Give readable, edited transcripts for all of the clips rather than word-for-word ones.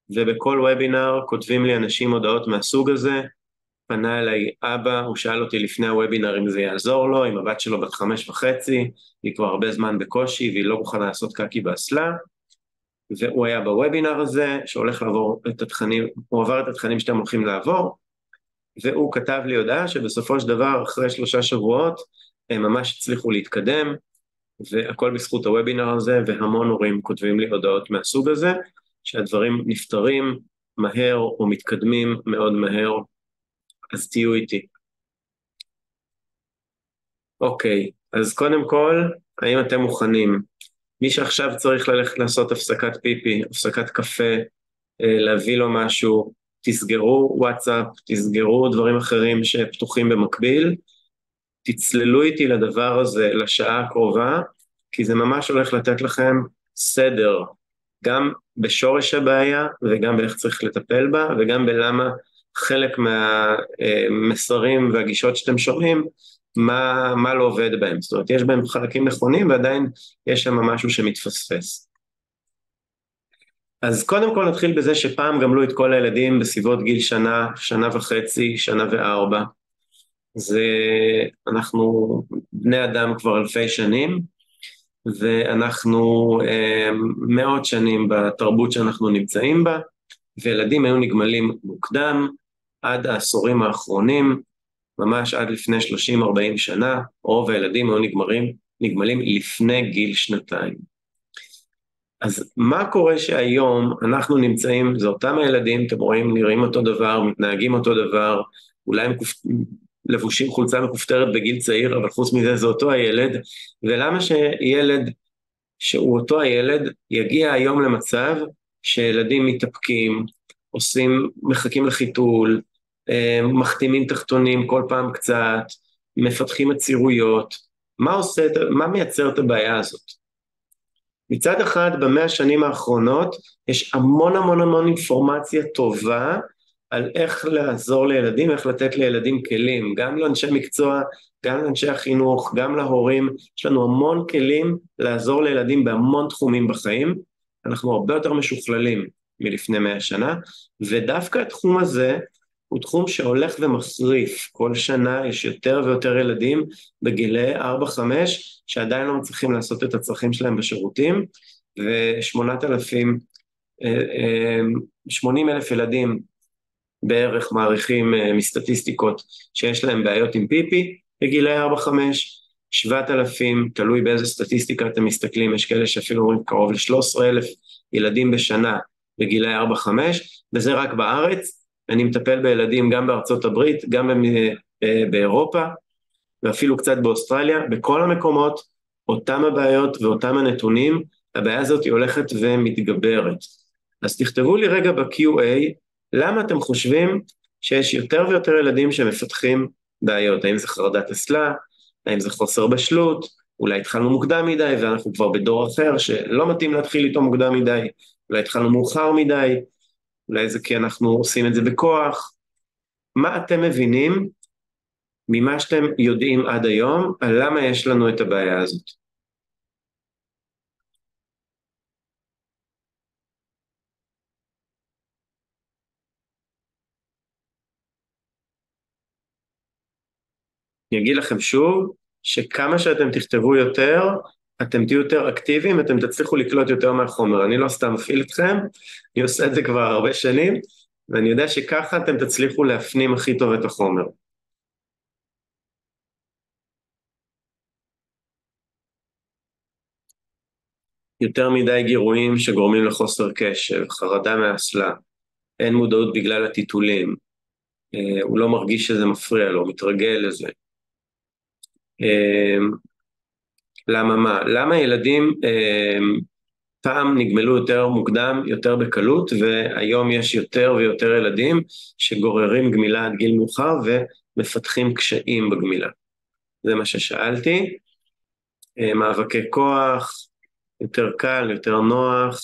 ובכל וובינר כותבים לי אנשים הודעות מהסוג הזה. פנה אליי אבא, הוא שאל אותי לפני הוובינר אם זה יעזור לו, עם הבת שלו בת 5.5, היא כבר הרבה זמן בקושי והיא לא מוכנה לעשות קקי באסלה, והוא היה בוובינר הזה שהולך לעבור את התכנים, הוא עבר את התכנים שאתם הולכים לעבור, והוא כתב לי הודעה שבסופו של דבר אחרי 3 שבועות הם ממש הצליחו להתקדם, והכל בזכות הוובינר הזה, והמון הורים כותבים לי הודעות מהסוג הזה, שהדברים נפתרים מהר או מתקדמים מאוד מהר, אז תהיו איתי. אוקיי, אז קודם כל, האם אתם מוכנים? מי שעכשיו צריך ללכת לעשות הפסקת פיפי, הפסקת קפה, להביא לו משהו, תסגרו וואטסאפ, תסגרו דברים אחרים שפתוחים במקביל, תצללו איתי לדבר הזה לשעה הקרובה, כי זה ממש הולך לתת לכם סדר, גם בשורש הבעיה וגם באיך צריך לטפל בה, וגם בלמה חלק מהמסרים והגישות שאתם שומעים, מה לא עובד בהם. זאת אומרת, יש בהם חלקים נכונים ועדיין יש שם משהו שמתפספס. אז קודם כל נתחיל בזה שפעם גמלו את כל הילדים בסביבות גיל שנה, 1.5, 1.4. אנחנו בני אדם כבר אלפי שנים, ואנחנו מאות שנים בתרבות שאנחנו נמצאים בה, וילדים היו נגמלים מוקדם עד העשורים האחרונים, ממש עד לפני 30-40 שנה, רוב הילדים היו נגמלים לפני גיל 2. אז מה קורה שהיום אנחנו נמצאים, זה אותם הילדים, אתם רואים, נראים אותו דבר, מתנהגים אותו דבר, אולי הם לבושים חולצה מכופתרת בגיל צעיר, אבל חוץ מזה זה אותו הילד, ולמה שילד שהוא אותו הילד יגיע היום למצב שילדים מתאפקים, מחכים לחיתול, מחתימים תחתונים כל פעם קצת, מפתחים מצירויות, מה מייצר את הבעיה הזאת? מצד אחד, ב100 שנים האחרונות, יש המון המון המון אינפורמציה טובה, על איך לעזור לילדים, איך לתת לילדים כלים, גם לאנשי מקצוע, גם לאנשי החינוך, גם להורים, יש לנו המון כלים לעזור לילדים בהמון תחומים בחיים, אנחנו הרבה יותר משוכללים מלפני 100 שנה, ודווקא התחום הזה הוא תחום שהולך ומחריף, כל שנה יש יותר ויותר ילדים בגילי 4-5 שעדיין לא מצליחים לעשות את הצרכים שלהם בשירותים, ו8,000, 80,000 ילדים בערך מעריכים מסטטיסטיקות שיש להם בעיות עם פיפי בגילי 4-5, 7,000, תלוי באיזה סטטיסטיקה אתם מסתכלים, יש כאלה שאפילו אומרים קרוב ל13,000 ילדים בשנה בגילי 4-5, וזה רק בארץ. אני מטפל בילדים גם בארצות הברית, גם באירופה, ואפילו קצת באוסטרליה, בכל המקומות, אותם הבעיות ואותם הנתונים, הבעיה הזאת היא הולכת ומתגברת. אז תכתבו לי רגע ב-QA, למה אתם חושבים שיש יותר ויותר ילדים שמפתחים בעיות? האם זה חרדת אסלה? האם זה חוסר בשלות? אולי התחלנו מוקדם מדי ואנחנו כבר בדור אחר שלא מתאים להתחיל איתו מוקדם מדי, אולי התחלנו מאוחר מדי, אולי זה כי אנחנו עושים את זה בכוח. מה אתם מבינים ממה שאתם יודעים עד היום על למה יש לנו את הבעיה הזאת? אני אגיד לכם שוב, שכמה שאתם תכתבו יותר, אתם תהיו יותר אקטיביים, אתם תצליחו לקלוט יותר מהחומר. אני לא סתם מפעיל אתכם, אני עושה את זה כבר הרבה שנים, ואני יודע שככה אתם תצליחו להפנים הכי טוב את החומר. יותר מדי גירויים שגורמים לחוסר קשב, חרדה מהאסלה, אין מודעות בגלל הטיטולים, הוא לא מרגיש שזה מפריע לו, הוא מתרגל לזה. למה מה? למה ילדים פעם נגמלו יותר מוקדם, יותר בקלות, והיום יש יותר ויותר ילדים שגוררים גמילה עד גיל מאוחר ומפתחים קשיים בגמילה? זה מה ששאלתי. מאבקי כוח, יותר קל, יותר נוח.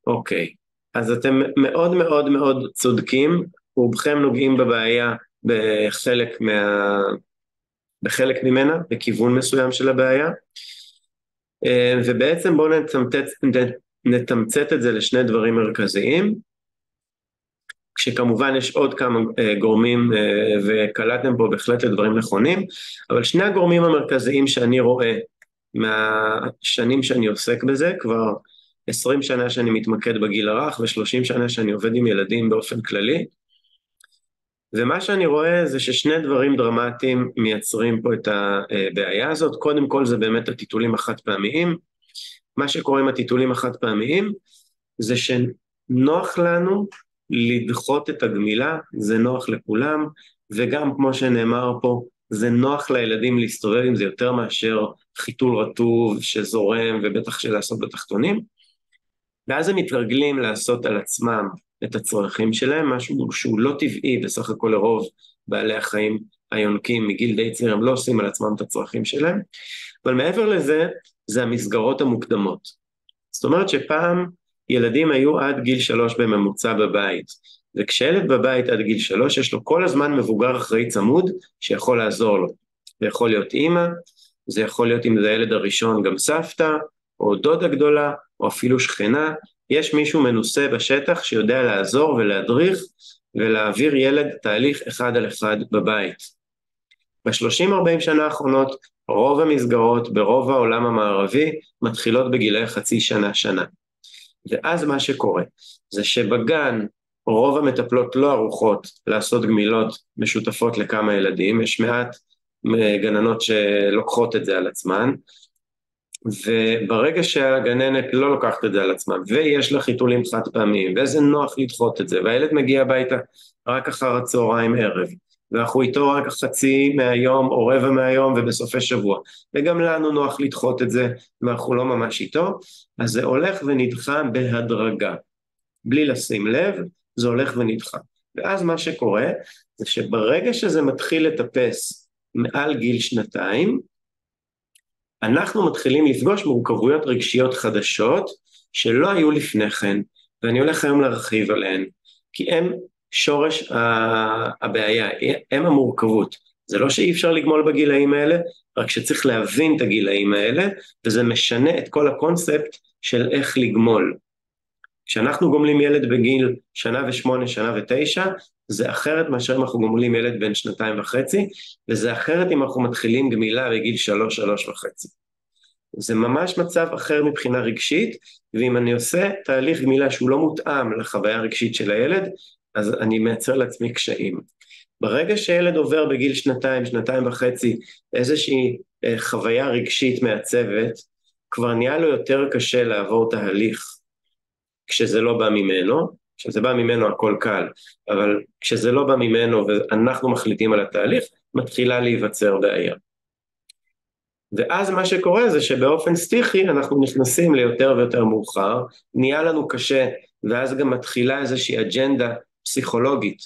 אוקיי, אז אתם מאוד מאוד מאוד צודקים, רובכם נוגעים בבעיה בחלק ממנה, בכיוון מסוים של הבעיה, ובעצם בואו נתמצת את זה לשני דברים מרכזיים. כשכמובן יש עוד כמה גורמים, וקלטתם פה בהחלט לדברים נכונים, אבל שני הגורמים המרכזיים שאני רואה מהשנים שאני עוסק בזה, כבר 20 שנה שאני מתמקד בגיל הרך ו30 שנה שאני עובד עם ילדים באופן כללי, ומה שאני רואה זה ששני דברים דרמטיים מייצרים פה את הבעיה הזאת. קודם כל זה באמת הטיטולים החד פעמיים. מה שקורה עם הטיטולים החד פעמיים זה שנוח לנו לדחות את הגמילה, זה נוח לכולם, וגם כמו שנאמר פה, זה נוח לילדים להסתובב עם זה יותר מאשר חיתול רטוב שזורם ובטח לעשות בתחתונים, ואז הם מתרגלים לעשות על עצמם את הצרכים שלהם, משהו שהוא לא טבעי בסך הכל לרוב בעלי החיים היונקים מגיל די צעיר, הם לא עושים על עצמם את הצרכים שלהם, אבל מעבר לזה, זה המסגרות המוקדמות. זאת אומרת שפעם ילדים היו עד גיל 3 בממוצע בבית, וכשילד בבית עד גיל 3 יש לו כל הזמן מבוגר אחראי צמוד שיכול לעזור לו. זה יכול להיות אמא, זה יכול להיות אם זה הילד הראשון גם סבתא, או דודה גדולה, או אפילו שכנה, יש מישהו מנוסה בשטח שיודע לעזור ולהדריך ולהעביר ילד תהליך אחד על אחד בבית. ב-30-40 שנה האחרונות, רוב המסגרות ברוב העולם המערבי מתחילות בגילי חצי שנה. ואז מה שקורה זה שבגן רוב המטפלות לא ערוכות לעשות גמילות משותפות לכמה ילדים, יש מעט גננות שלוקחות את זה על עצמן, וברגע שהגננת לא לוקחת את זה על עצמה, ויש לה חיתולים חד פעמיים, ואיזה נוח לדחות את זה, והילד מגיע הביתה רק אחר הצהריים ערב, ואנחנו איתו רק חצי מהיום או רבע מהיום ובסופי שבוע, וגם לנו נוח לדחות את זה, ואנחנו לא ממש איתו, אז זה הולך ונדחה בהדרגה, בלי לשים לב, זה הולך ונדחה. ואז מה שקורה, זה שברגע שזה מתחיל לטפס מעל גיל 2, אנחנו מתחילים לפגוש מורכבויות רגשיות חדשות שלא היו לפני כן, ואני הולך היום להרחיב עליהן, כי הם שורש הבעיה, הם המורכבות. זה לא שאי אפשר לגמול בגילאים האלה, רק שצריך להבין את הגילאים האלה, וזה משנה את כל הקונספט של איך לגמול. כשאנחנו גומלים ילד בגיל 1 ו8, 1 ו9, זה אחרת מאשר אם אנחנו גומלים ילד בן 2.5, וזה אחרת אם אנחנו מתחילים גמילה בגיל 3, 3.5. זה ממש מצב אחר מבחינה רגשית, ואם אני עושה תהליך גמילה שהוא לא מותאם לחוויה הרגשית של הילד, אז אני מייצר לעצמי קשיים. ברגע שילד עובר בגיל 2, 2.5, איזושהי חוויה רגשית מעצבת, כבר נהיה לו יותר קשה לעבור תהליך, כשזה לא בא ממנו, כשזה בא ממנו הכל קל, אבל כשזה לא בא ממנו ואנחנו מחליטים על התהליך, מתחילה להיווצר בעיה. ואז מה שקורה זה שבאופן סטיחי אנחנו נכנסים ליותר ויותר מאוחר, נהיה לנו קשה, ואז גם מתחילה איזושהי אג'נדה פסיכולוגית,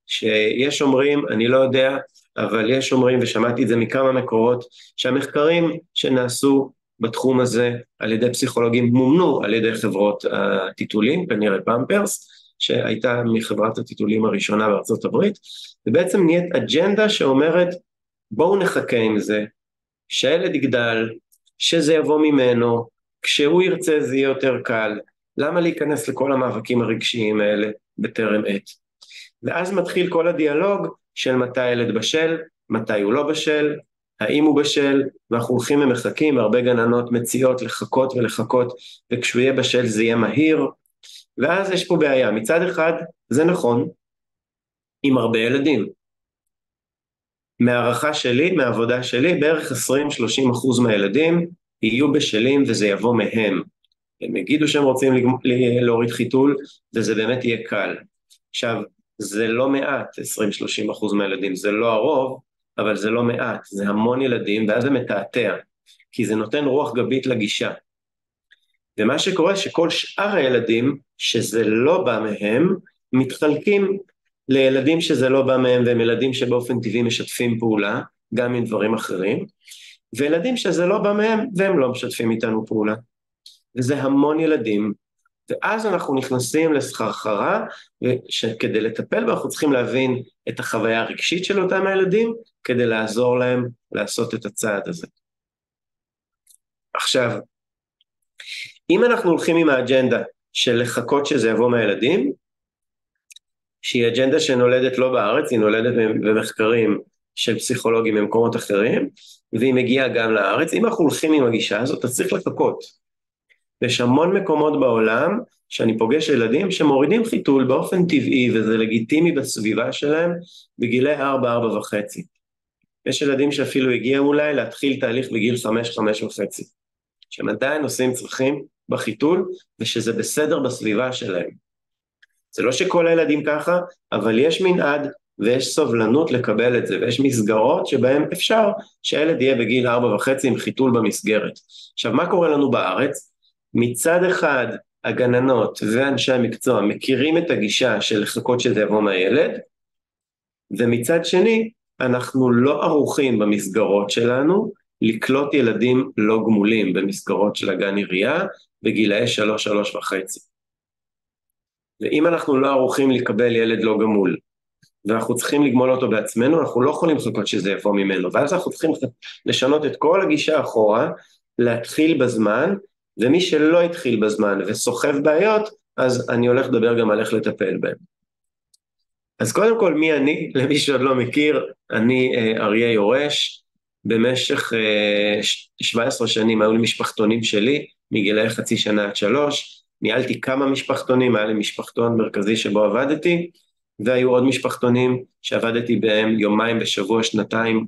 שיש אומרים, אני לא יודע, אבל יש אומרים, ושמעתי את זה מכמה מקורות, שהמחקרים שנעשו בתחום הזה על ידי פסיכולוגים מומנו על ידי חברות הטיטולים, כנראה פמפרס, שהייתה מחברת הטיטולים הראשונה בארצות הברית, ובעצם נהיית אג'נדה שאומרת, בואו נחכה עם זה, שהילד יגדל, שזה יבוא ממנו, כשהוא ירצה זה יהיה יותר קל, למה להיכנס לכל המאבקים הרגשיים האלה בטרם עת? ואז מתחיל כל הדיאלוג של מתי הילד בשל, מתי הוא לא בשל, האם הוא בשל, ואנחנו הולכים ומחכים, הרבה גננות מציעות לחכות ולחכות, וכשהוא יהיה בשל זה יהיה מהיר, ואז יש פה בעיה, מצד אחד זה נכון, עם הרבה ילדים, מהערכה שלי, מהעבודה שלי, בערך 20-30% מהילדים יהיו בשלים וזה יבוא מהם, הם יגידו שהם רוצים להוריד חיתול, וזה באמת יהיה קל. עכשיו, זה לא מעט, 20-30% מהילדים, זה לא הרוב, אבל זה לא מעט, זה המון ילדים, ואז זה מתעתע, כי זה נותן רוח גבית לגישה. ומה שקורה שכל שאר הילדים, שזה לא בא מהם, מתחלקים לילדים שזה לא בא מהם, והם ילדים שבאופן טבעי משתפים פעולה, גם עם דברים אחרים, וילדים שזה לא בא מהם, והם לא משתפים איתנו פעולה. וזה המון ילדים, ואז אנחנו נכנסים לסחרחרה, שכדי לטפל בה אנחנו צריכים להבין את החוויה הרגשית של אותם הילדים, כדי לעזור להם לעשות את הצעד הזה. עכשיו, אם אנחנו הולכים עם האג'נדה של לחכות שזה יבוא מהילדים, שהיא אג'נדה שנולדת לא בארץ, היא נולדת במחקרים של פסיכולוגים במקומות אחרים, והיא מגיעה גם לארץ. אם אנחנו הולכים עם הגישה הזאת, אז צריך לחכות. יש המון מקומות בעולם שאני פוגש ילדים שמורידים חיתול באופן טבעי, וזה לגיטימי בסביבה שלהם, בגילי 4-4.5. יש ילדים שאפילו הגיעו אולי להתחיל תהליך בגיל 5-5.5, שהם עדיין עושים צרכים בחיתול, ושזה בסדר בסביבה שלהם. זה לא שכל הילדים ככה, אבל יש מנעד ויש סובלנות לקבל את זה, ויש מסגרות שבהן אפשר שהילד יהיה בגיל 4.5 עם חיתול במסגרת. עכשיו, מה קורה לנו בארץ? מצד אחד, הגננות ואנשי המקצוע מכירים את הגישה של לחכות שזה יבוא מהילד, ומצד שני, אנחנו לא ערוכים במסגרות שלנו לקלוט ילדים לא גמולים במסגרות של הגן עירייה בגילאי 3-3.5. ואם אנחנו לא ערוכים לקבל ילד לא גמול, ואנחנו צריכים לגמול אותו בעצמנו, אנחנו לא יכולים לחכות שזה יבוא ממנו, ואז אנחנו צריכים לשנות את כל הגישה אחורה, להתחיל בזמן, ומי שלא התחיל בזמן וסוחב בעיות, אז אני הולך לדבר גם על איך לטפל בהם. אז קודם כל, מי אני? למי שעוד לא מכיר, אני אריה יורש. במשך 17 שנים היו לי משפחתונים שלי, מגילאי 0.5 שנה עד 3, ניהלתי כמה משפחתונים, היה לי משפחתון מרכזי שבו עבדתי, והיו עוד משפחתונים שעבדתי בהם יומיים בשבוע, שנתיים,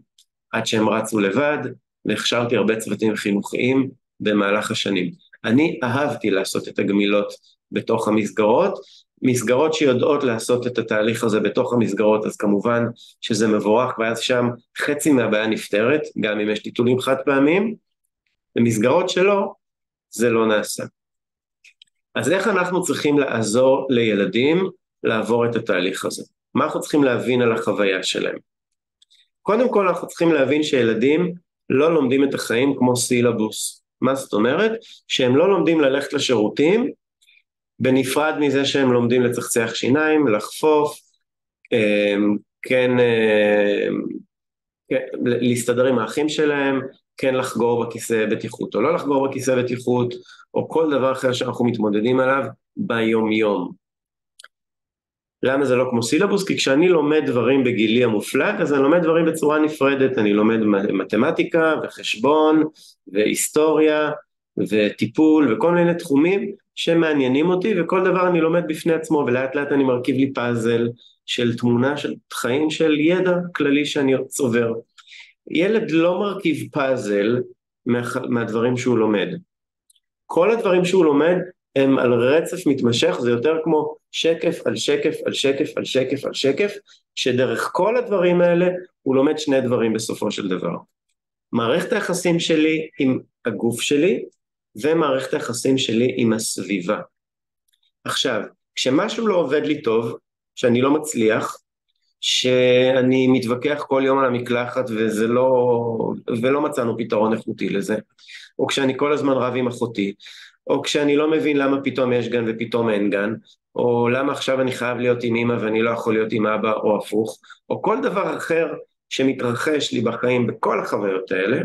עד שהם רצו לבד, והכשרתי הרבה צוותים חינוכיים במהלך השנים. אני אהבתי לעשות את הגמילות בתוך המסגרות, מסגרות שיודעות לעשות את התהליך הזה בתוך המסגרות, אז כמובן שזה מבורך, ואז שם חצי מהבעיה נפתרת, גם אם יש טיטולים חד פעמים, במסגרות שלו זה לא נעשה. אז איך אנחנו צריכים לעזור לילדים לעבור את התהליך הזה? מה אנחנו צריכים להבין על החוויה שלהם? קודם כל אנחנו צריכים להבין שילדים לא לומדים את החיים כמו סילבוס. מה זאת אומרת? שהם לא לומדים ללכת לשירותים, בנפרד מזה שהם לומדים לצחצח שיניים, לחפוף, כן, להסתדר עם האחים שלהם, כן לחגור בכיסא בטיחות או לא לחגור בכיסא בטיחות, או כל דבר אחר שאנחנו מתמודדים עליו ביום יום. למה זה לא כמו סילבוס? כי כשאני לומד דברים בגילי המופלג, אז אני לומד דברים בצורה נפרדת, אני לומד מתמטיקה וחשבון והיסטוריה וטיפול וכל מיני תחומים שמעניינים אותי, וכל דבר אני לומד בפני עצמו, ולאט לאט אני מרכיב לי פאזל של תמונה של חיים של ידע כללי שאני צובר. ילד לא מרכיב פאזל מהדברים שהוא לומד. כל הדברים שהוא לומד הם על רצף מתמשך, זה יותר כמו שקף על שקף על שקף על שקף על שקף, שדרך כל הדברים האלה הוא לומד שני דברים בסופו של דבר. מערכת היחסים שלי עם הגוף שלי, ומערכת היחסים שלי עם הסביבה. עכשיו, כשמשהו לא עובד לי טוב, שאני לא מצליח, שאני מתווכח כל יום על המקלחת ולא מצאנו פתרון איכותי לזה, או כשאני כל הזמן רב עם אחותי, או כשאני לא מבין למה פתאום יש גן ופתאום אין גן, או למה עכשיו אני חייב להיות עם אמא ואני לא יכול להיות עם אבא או הפוך, או כל דבר אחר שמתרחש לי בחיים בכל החוויות האלה,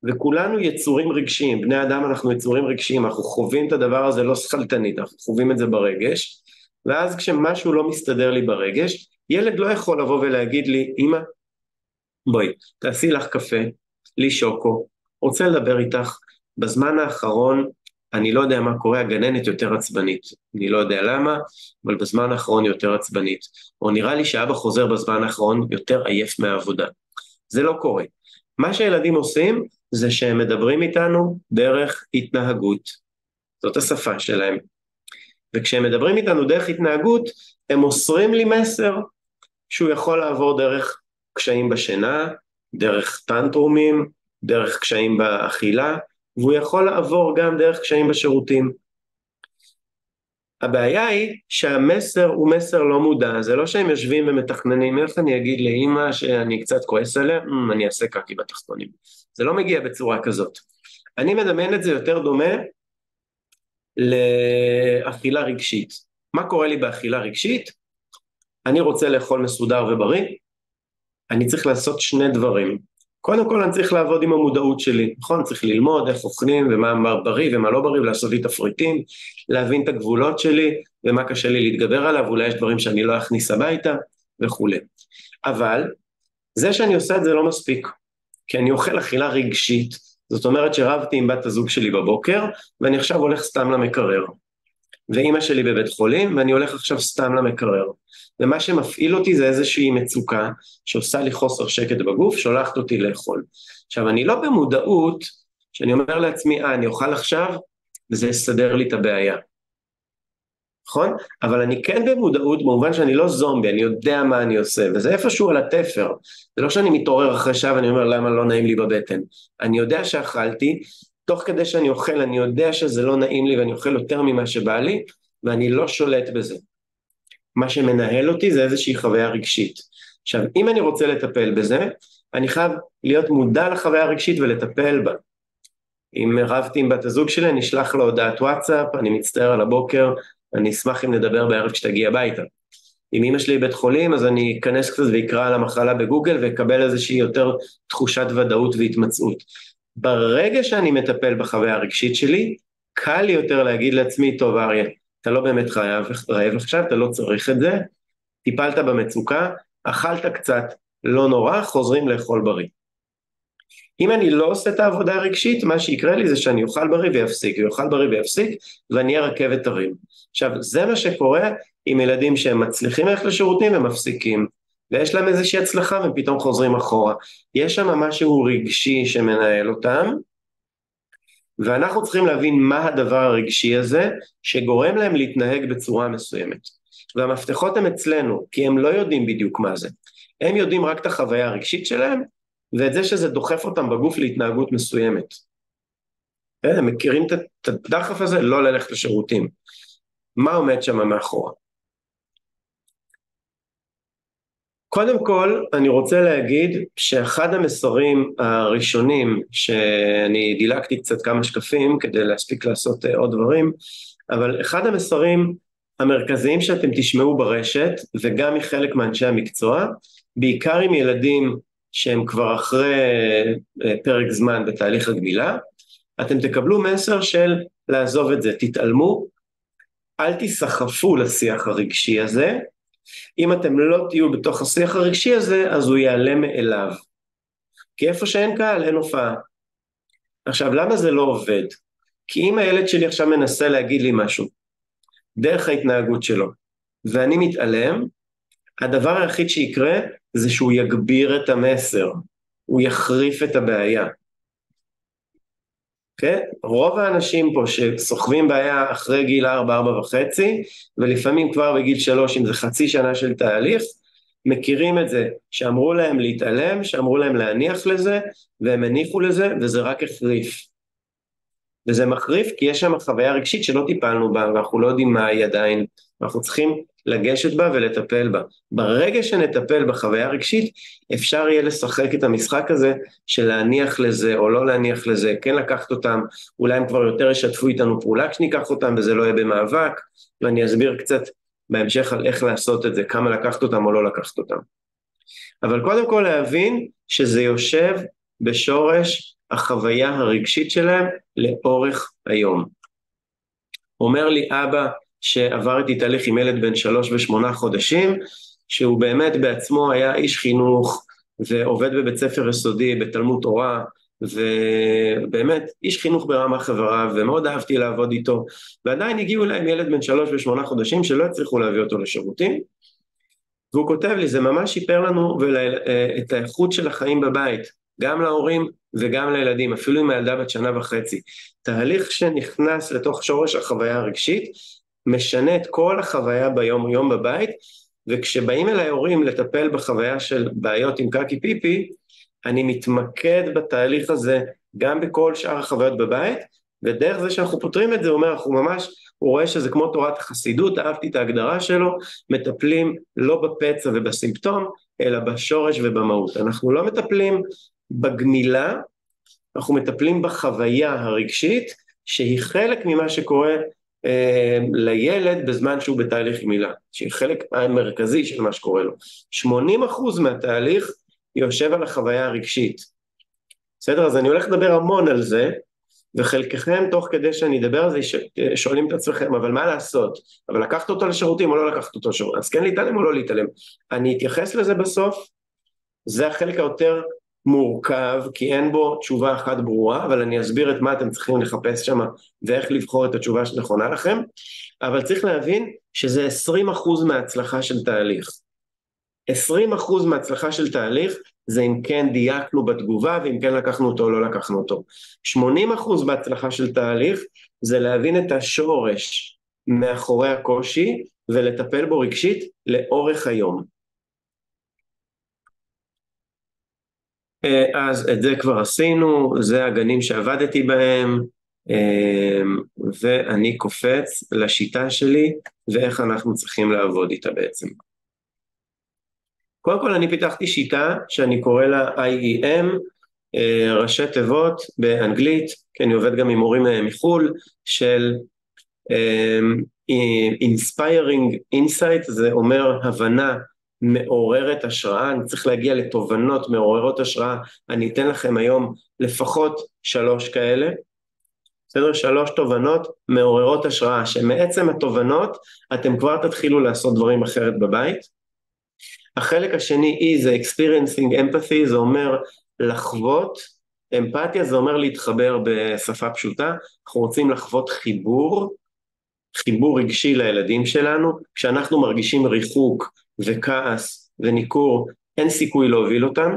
וכולנו יצורים רגשיים, בני אדם אנחנו יצורים רגשיים, אנחנו חווים את הדבר הזה לא שכלתנית, אנחנו חווים את זה ברגש, ואז כשמשהו לא מסתדר לי ברגש, ילד לא יכול לבוא ולהגיד לי, אמא, בואי, תעשי לך קפה, לי שוקו, רוצה לדבר איתך, בזמן האחרון, אני לא יודע מה קורה, הגננת יותר עצבנית, אני לא יודע למה, אבל בזמן האחרון יותר עצבנית, או נראה לי שאבא חוזר בזמן האחרון יותר עייף מהעבודה. זה לא קורה. מה שילדים עושים, זה שהם מדברים איתנו דרך התנהגות, זאת השפה שלהם, וכשהם מדברים איתנו דרך התנהגות, הם מוסרים לי מסר, שהוא יכול לעבור דרך קשיים בשינה, דרך טנטרומים, דרך קשיים באכילה, והוא יכול לעבור גם דרך קשיים בשירותים. הבעיה היא שהמסר הוא מסר לא מודע, זה לא שהם יושבים ומתכננים, איך אני אגיד לאמא שאני קצת כועס עליה, אני אעשה קקי בתחתונים. זה לא מגיע בצורה כזאת. אני מדמיין את זה יותר דומה לאכילה רגשית. מה קורה לי באכילה רגשית? אני רוצה לאכול מסודר ובריא, אני צריך לעשות שני דברים. קודם כל אני צריך לעבוד עם המודעות שלי, נכון? צריך ללמוד איך אוכלים ומה בריא ומה לא בריא, ולעשות לי תפריטים, להבין את הגבולות שלי ומה קשה לי להתגבר עליו, אולי יש דברים שאני לא אכניס הביתה וכו'. אבל זה שאני עושה את זה לא מספיק, כי אני אוכל אכילה רגשית, זאת אומרת שרבתי עם בת הזוג שלי בבוקר, ואני עכשיו הולך סתם למקרר. ואימא שלי בבית חולים, ואני הולך עכשיו סתם למקרר. ומה שמפעיל אותי זה איזושהי מצוקה, שעושה לי חוסר שקט בגוף, שולחת אותי לאכול. עכשיו, אני לא במודעות, שאני אומר לעצמי, אני אוכל עכשיו, וזה יסדר לי את הבעיה. נכון? אבל אני כן במודעות, במובן שאני לא זומבי, אני יודע מה אני עושה, וזה איפשהו על התפר. זה לא שאני מתעורר אחרי שעה, ואני אומר, למה לא נעים לי בבטן? אני יודע שאכלתי, תוך כדי שאני אוכל, אני יודע שזה לא נעים לי, ואני אוכל יותר ממה שבא לי, ואני לא שולט בזה. מה שמנהל אותי זה איזושהי חוויה רגשית. עכשיו, אם אני רוצה לטפל בזה, אני חייב להיות מודע לחוויה הרגשית ולטפל בה. אם רבתי עם בת הזוג שלי, אני אשלח לו הודעת וואטסאפ, אני מצטער על הבוקר, אני אשמח אם נדבר בערב כשתגיע הביתה. אם אמא שלי בית חולים, אז אני אכנס קצת ויקרא על המחלה בגוגל, ואקבל איזושהי יותר תחושת ודאות והתמצאות. ברגע שאני מטפל בחוויה הרגשית שלי, קל לי יותר להגיד לעצמי, טוב אריה, אתה לא באמת רעב עכשיו, אתה לא צריך את זה, טיפלת במצוקה, אכלת קצת, לא נורא, חוזרים לאכול בריא. אם אני לא עושה את העבודה הרגשית, מה שיקרה לי זה שאני אוכל בריא ויפסיק, ואוכל בריא ויפסיק, ואני אהיה רכבת הרים. עכשיו, זה מה שקורה עם ילדים שהם מצליחים ללכת לשירותים ומפסיקים, ויש להם איזושהי הצלחה והם פתאום חוזרים אחורה. יש שם משהו רגשי שמנהל אותם, ואנחנו צריכים להבין מה הדבר הרגשי הזה, שגורם להם להתנהג בצורה מסוימת. והמפתחות הם אצלנו, כי הם לא יודעים בדיוק מה זה. הם יודעים רק את החוויה הרגשית שלהם, ואת זה שזה דוחף אותם בגוף להתנהגות מסוימת. הם מכירים את הדחף הזה, לא ללכת לשירותים. מה עומד שם מאחורה? קודם כל, אני רוצה להגיד שאחד המסרים הראשונים, שאני דילגתי קצת כמה שקפים כדי להספיק לעשות עוד דברים, אבל אחד המסרים המרכזיים שאתם תשמעו ברשת, וגם מחלק מאנשי המקצוע, בעיקר עם ילדים שהם כבר אחרי פרק זמן בתהליך הגמילה, אתם תקבלו מסר של לעזוב את זה, תתעלמו, אל תסחפו לשיח הרגשי הזה, אם אתם לא תהיו בתוך השיח הרגשי הזה, אז הוא יעלה מאליו. כי איפה שאין קהל, אין הופעה. עכשיו, למה זה לא עובד? כי אם הילד שלי עכשיו מנסה להגיד לי משהו, דרך ההתנהגות שלו, ואני מתעלם, הדבר היחיד שיקרה, זה שהוא יגביר את המסר, הוא יחריף את הבעיה. Okay? רוב האנשים פה שסוחבים בעיה אחרי גיל 4-4.5, ולפעמים כבר בגיל 3, אם זה חצי שנה של תהליך, מכירים את זה, שאמרו להם להתעלם, שאמרו להם להניח לזה, והם הניחו לזה, וזה רק החריף. וזה מחריף כי יש שם חוויה רגשית שלא טיפלנו בה, ואנחנו לא יודעים מה היא עדיין, אנחנו צריכים לגשת בה ולטפל בה. ברגע שנטפל בחוויה הרגשית, אפשר יהיה לשחק את המשחק הזה, של להניח לזה או לא להניח לזה, כן לקחת אותם, אולי הם כבר יותר ישתפו איתנו פעולה כשניקח אותם, וזה לא יהיה במאבק, ואני אסביר קצת בהמשך על איך לעשות את זה, כמה לקחת אותם או לא לקחת אותם. אבל קודם כל להבין שזה יושב בשורש החוויה הרגשית שלהם לאורך היום. אומר לי אבא שעבר איתי תהליך עם ילד בן 3 ו8 חודשים, שהוא באמת בעצמו היה איש חינוך, ועובד בבית ספר יסודי, בתלמוד תורה, ובאמת איש חינוך ברמה חברה, ומאוד אהבתי לעבוד איתו, ועדיין הגיעו להם ילד בן 3 ו8 חודשים, שלא הצליחו להביא אותו לשירותים, והוא כותב לי, זה ממש שיפר לנו את האיכות של החיים בבית, גם להורים וגם לילדים, אפילו עם הילדה בת 1.5 שנה. תהליך שנכנס לתוך שורש החוויה הרגשית, משנה את כל החוויה ביום יום בבית, וכשבאים אליי הורים לטפל בחוויה של בעיות עם קקי פיפי, אני מתמקד בתהליך הזה גם בכל שאר החוויות בבית, ודרך זה שאנחנו פותרים את זה, הוא אומר, הוא רואה שזה כמו תורת החסידות, אהבתי את ההגדרה שלו, מטפלים לא בפצע ובסימפטום, אלא בשורש ובמהות. אנחנו לא מטפלים בגמילה, אנחנו מטפלים בחוויה הרגשית, שהיא חלק ממה שקורה לילד בזמן שהוא בתהליך גמילה, שהיא חלק המרכזי של מה שקורה לו. 80% מהתהליך יושב על החוויה הרגשית. בסדר? אז אני הולך לדבר המון על זה, וחלקכם תוך כדי שאני אדבר על זה שואלים את עצמכם, אבל מה לעשות? אבל לקחת אותו לשירותים או לא לקחת אותו לשירותים? אז כן להתעלם או לא להתעלם? אני אתייחס לזה בסוף, זה החלק היותר מורכב, כי אין בו תשובה אחת ברורה, אבל אני אסביר את מה אתם צריכים לחפש שם, ואיך לבחור את התשובה שנכונה לכם, אבל צריך להבין שזה 20% מההצלחה של תהליך. 20% מההצלחה של תהליך, זה אם כן דייקנו בתגובה, ואם כן לקחנו אותו או לא לקחנו אותו. 80% בהצלחה של תהליך, זה להבין את השורש מאחורי הקושי, ולטפל בו רגשית לאורך היום. אז את זה כבר עשינו, זה הגנים שעבדתי בהם, ואני קופץ לשיטה שלי, ואיך אנחנו צריכים לעבוד איתה בעצם. קודם כל אני פיתחתי שיטה שאני קורא לה IEM, ראשי תיבות באנגלית, כי אני עובד גם עם מורים מחול, של Inspiring Insight, זה אומר הבנה מעוררת השראה, אני צריך להגיע לתובנות מעוררות השראה, אני אתן לכם היום לפחות 3 כאלה, בסדר? 3 תובנות מעוררות השראה, שמעצם התובנות אתם כבר תתחילו לעשות דברים אחרת בבית. החלק השני היא זה experiencing empathy, זה אומר לחוות, אמפתיה זה אומר להתחבר בשפה פשוטה, אנחנו רוצים לחוות חיבור רגשי לילדים שלנו, כשאנחנו מרגישים ריחוק וכעס וניכור, אין סיכוי להוביל אותם,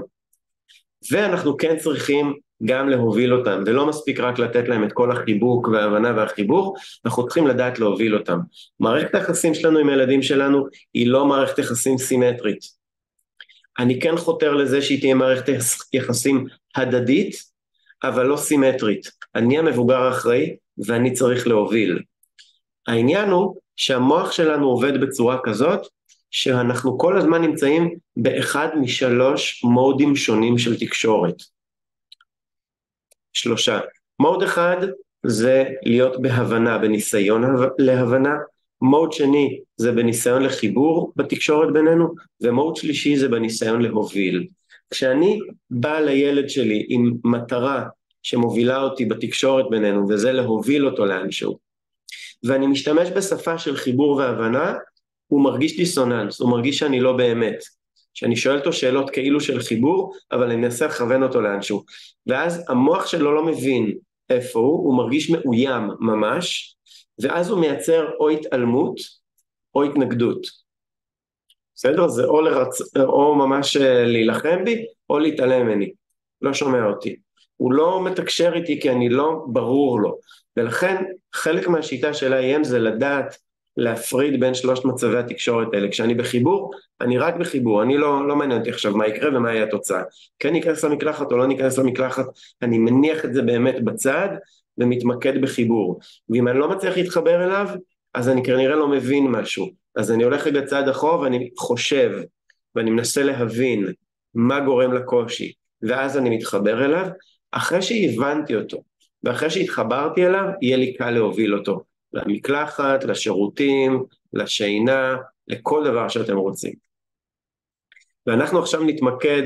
ואנחנו כן צריכים גם להוביל אותם, ולא מספיק רק לתת להם את כל החיבוק וההבנה והחיבור, אנחנו צריכים לדעת להוביל אותם. מערכת היחסים שלנו עם הילדים שלנו היא לא מערכת יחסים סימטרית. אני כן חותר לזה שהיא תהיה מערכת יחסים הדדית, אבל לא סימטרית. אני המבוגר האחראי ואני צריך להוביל. העניין הוא שהמוח שלנו עובד בצורה כזאת, שאנחנו כל הזמן נמצאים באחד מ3 מודים שונים של תקשורת. 3. מוד אחד זה להיות בהבנה, בניסיון להבנה, מוד שני זה בניסיון לחיבור בתקשורת בינינו, ומוד שלישי זה בניסיון להוביל. כשאני בא לילד שלי עם מטרה שמובילה אותי בתקשורת בינינו, וזה להוביל אותו לאנשהו, ואני משתמש בשפה של חיבור והבנה, הוא מרגיש דיסוננס, הוא מרגיש שאני לא באמת, שאני שואל אותו שאלות כאילו של חיבור, אבל אני מנסה לכוון אותו לאנשהו, ואז המוח שלו לא מבין איפה הוא מרגיש מאוים ממש, ואז הוא מייצר או התעלמות או התנגדות. בסדר? זה או ממש להילחם בי, או להתעלם ממני. לא שומע אותי. הוא לא מתקשר איתי כי אני לא ברור לו. ולכן חלק מהשיטה של IEM זה לדעת להפריד בין 3 מצבי התקשורת האלה. כשאני בחיבור, אני רק בחיבור. אני לא מעניין אותי עכשיו מה יקרה ומה יהיה התוצאה. כן ניכנס למקלחת או לא ניכנס למקלחת, אני מניח את זה באמת בצד, ומתמקד בחיבור. ואם אני לא מצליח להתחבר אליו, אז אני כנראה לא מבין משהו. אז אני הולך רגע צעד אחורה ואני חושב, ואני מנסה להבין מה גורם לקושי, ואז אני מתחבר אליו, אחרי שהבנתי אותו, ואחרי שהתחברתי אליו, יהיה לי קל להוביל אותו, למקלחת, לשירותים, לשינה, לכל דבר שאתם רוצים. ואנחנו עכשיו נתמקד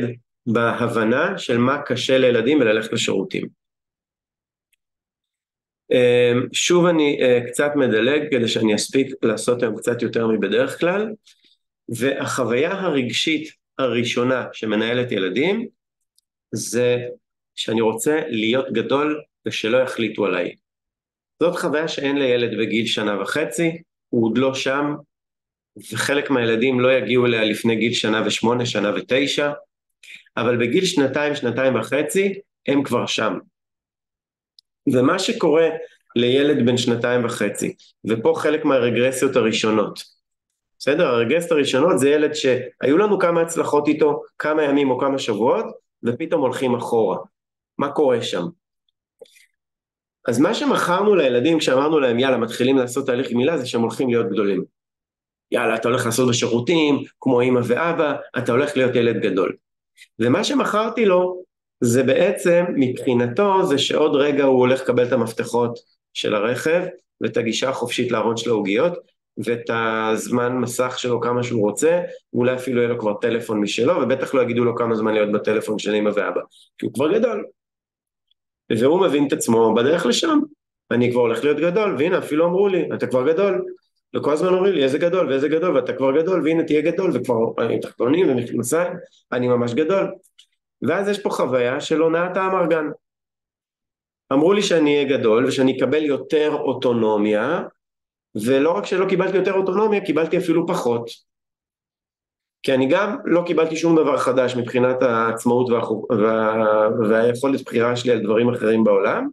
בהבנה של מה קשה לילדים וללכת לשירותים. שוב אני קצת מדלג כדי שאני אספיק לעשות היום קצת יותר מבדרך כלל, והחוויה הרגשית הראשונה שמנהלת ילדים זה שאני רוצה להיות גדול ושלא יחליטו עליי. זאת חוויה שאין לילד בגיל 1.5 שנה, הוא עוד לא שם, וחלק מהילדים לא יגיעו אליה לפני גיל 1.8 שנה, 1.9, אבל בגיל 2, 2.5 הם כבר שם. ומה שקורה לילד בן 2.5, ופה חלק מהרגרסיות הראשונות. בסדר? הרגרסיות הראשונות זה ילד שהיו לנו כמה הצלחות איתו, כמה ימים או כמה שבועות, ופתאום הולכים אחורה. מה קורה שם? אז מה שמכרנו לילדים כשאמרנו להם יאללה מתחילים לעשות תהליך גמילה, זה שהם הולכים להיות גדולים. יאללה אתה הולך לעשות בשירותים, כמו אמא ואבא, אתה הולך להיות ילד גדול. ומה שמכרתי לו, זה בעצם מבחינתו זה שעוד רגע הוא הולך לקבל את המפתחות של הרכב, ואת הגישה החופשית לארון של העוגיות, ואת הזמן מסך שלו כמה שהוא רוצה, ואולי אפילו יהיה לו כבר טלפון משלו, ובטח לא יגידו לו כמה זמן להיות בטלפון של אמא ואבא, כי הוא כבר גדול. והוא מבין את עצמו בדרך לשם, אני כבר הולך להיות גדול, והנה אפילו אמרו לי, אתה כבר גדול, וכל הזמן אומרים לי איזה גדול ואיזה גדול, ואתה כבר גדול, והנה תהיה גדול, וכבר אני תחתונים ומכנסיים, אני ממש גדול. ואז יש פה חוויה של הונאת האמרגן. אמרו לי שאני אהיה גדול ושאני אקבל יותר אוטונומיה, ולא רק שלא קיבלתי יותר אוטונומיה, קיבלתי אפילו פחות. כי אני גם לא קיבלתי שום דבר חדש מבחינת העצמאות והיכולת בחירה שלי על דברים אחרים בעולם,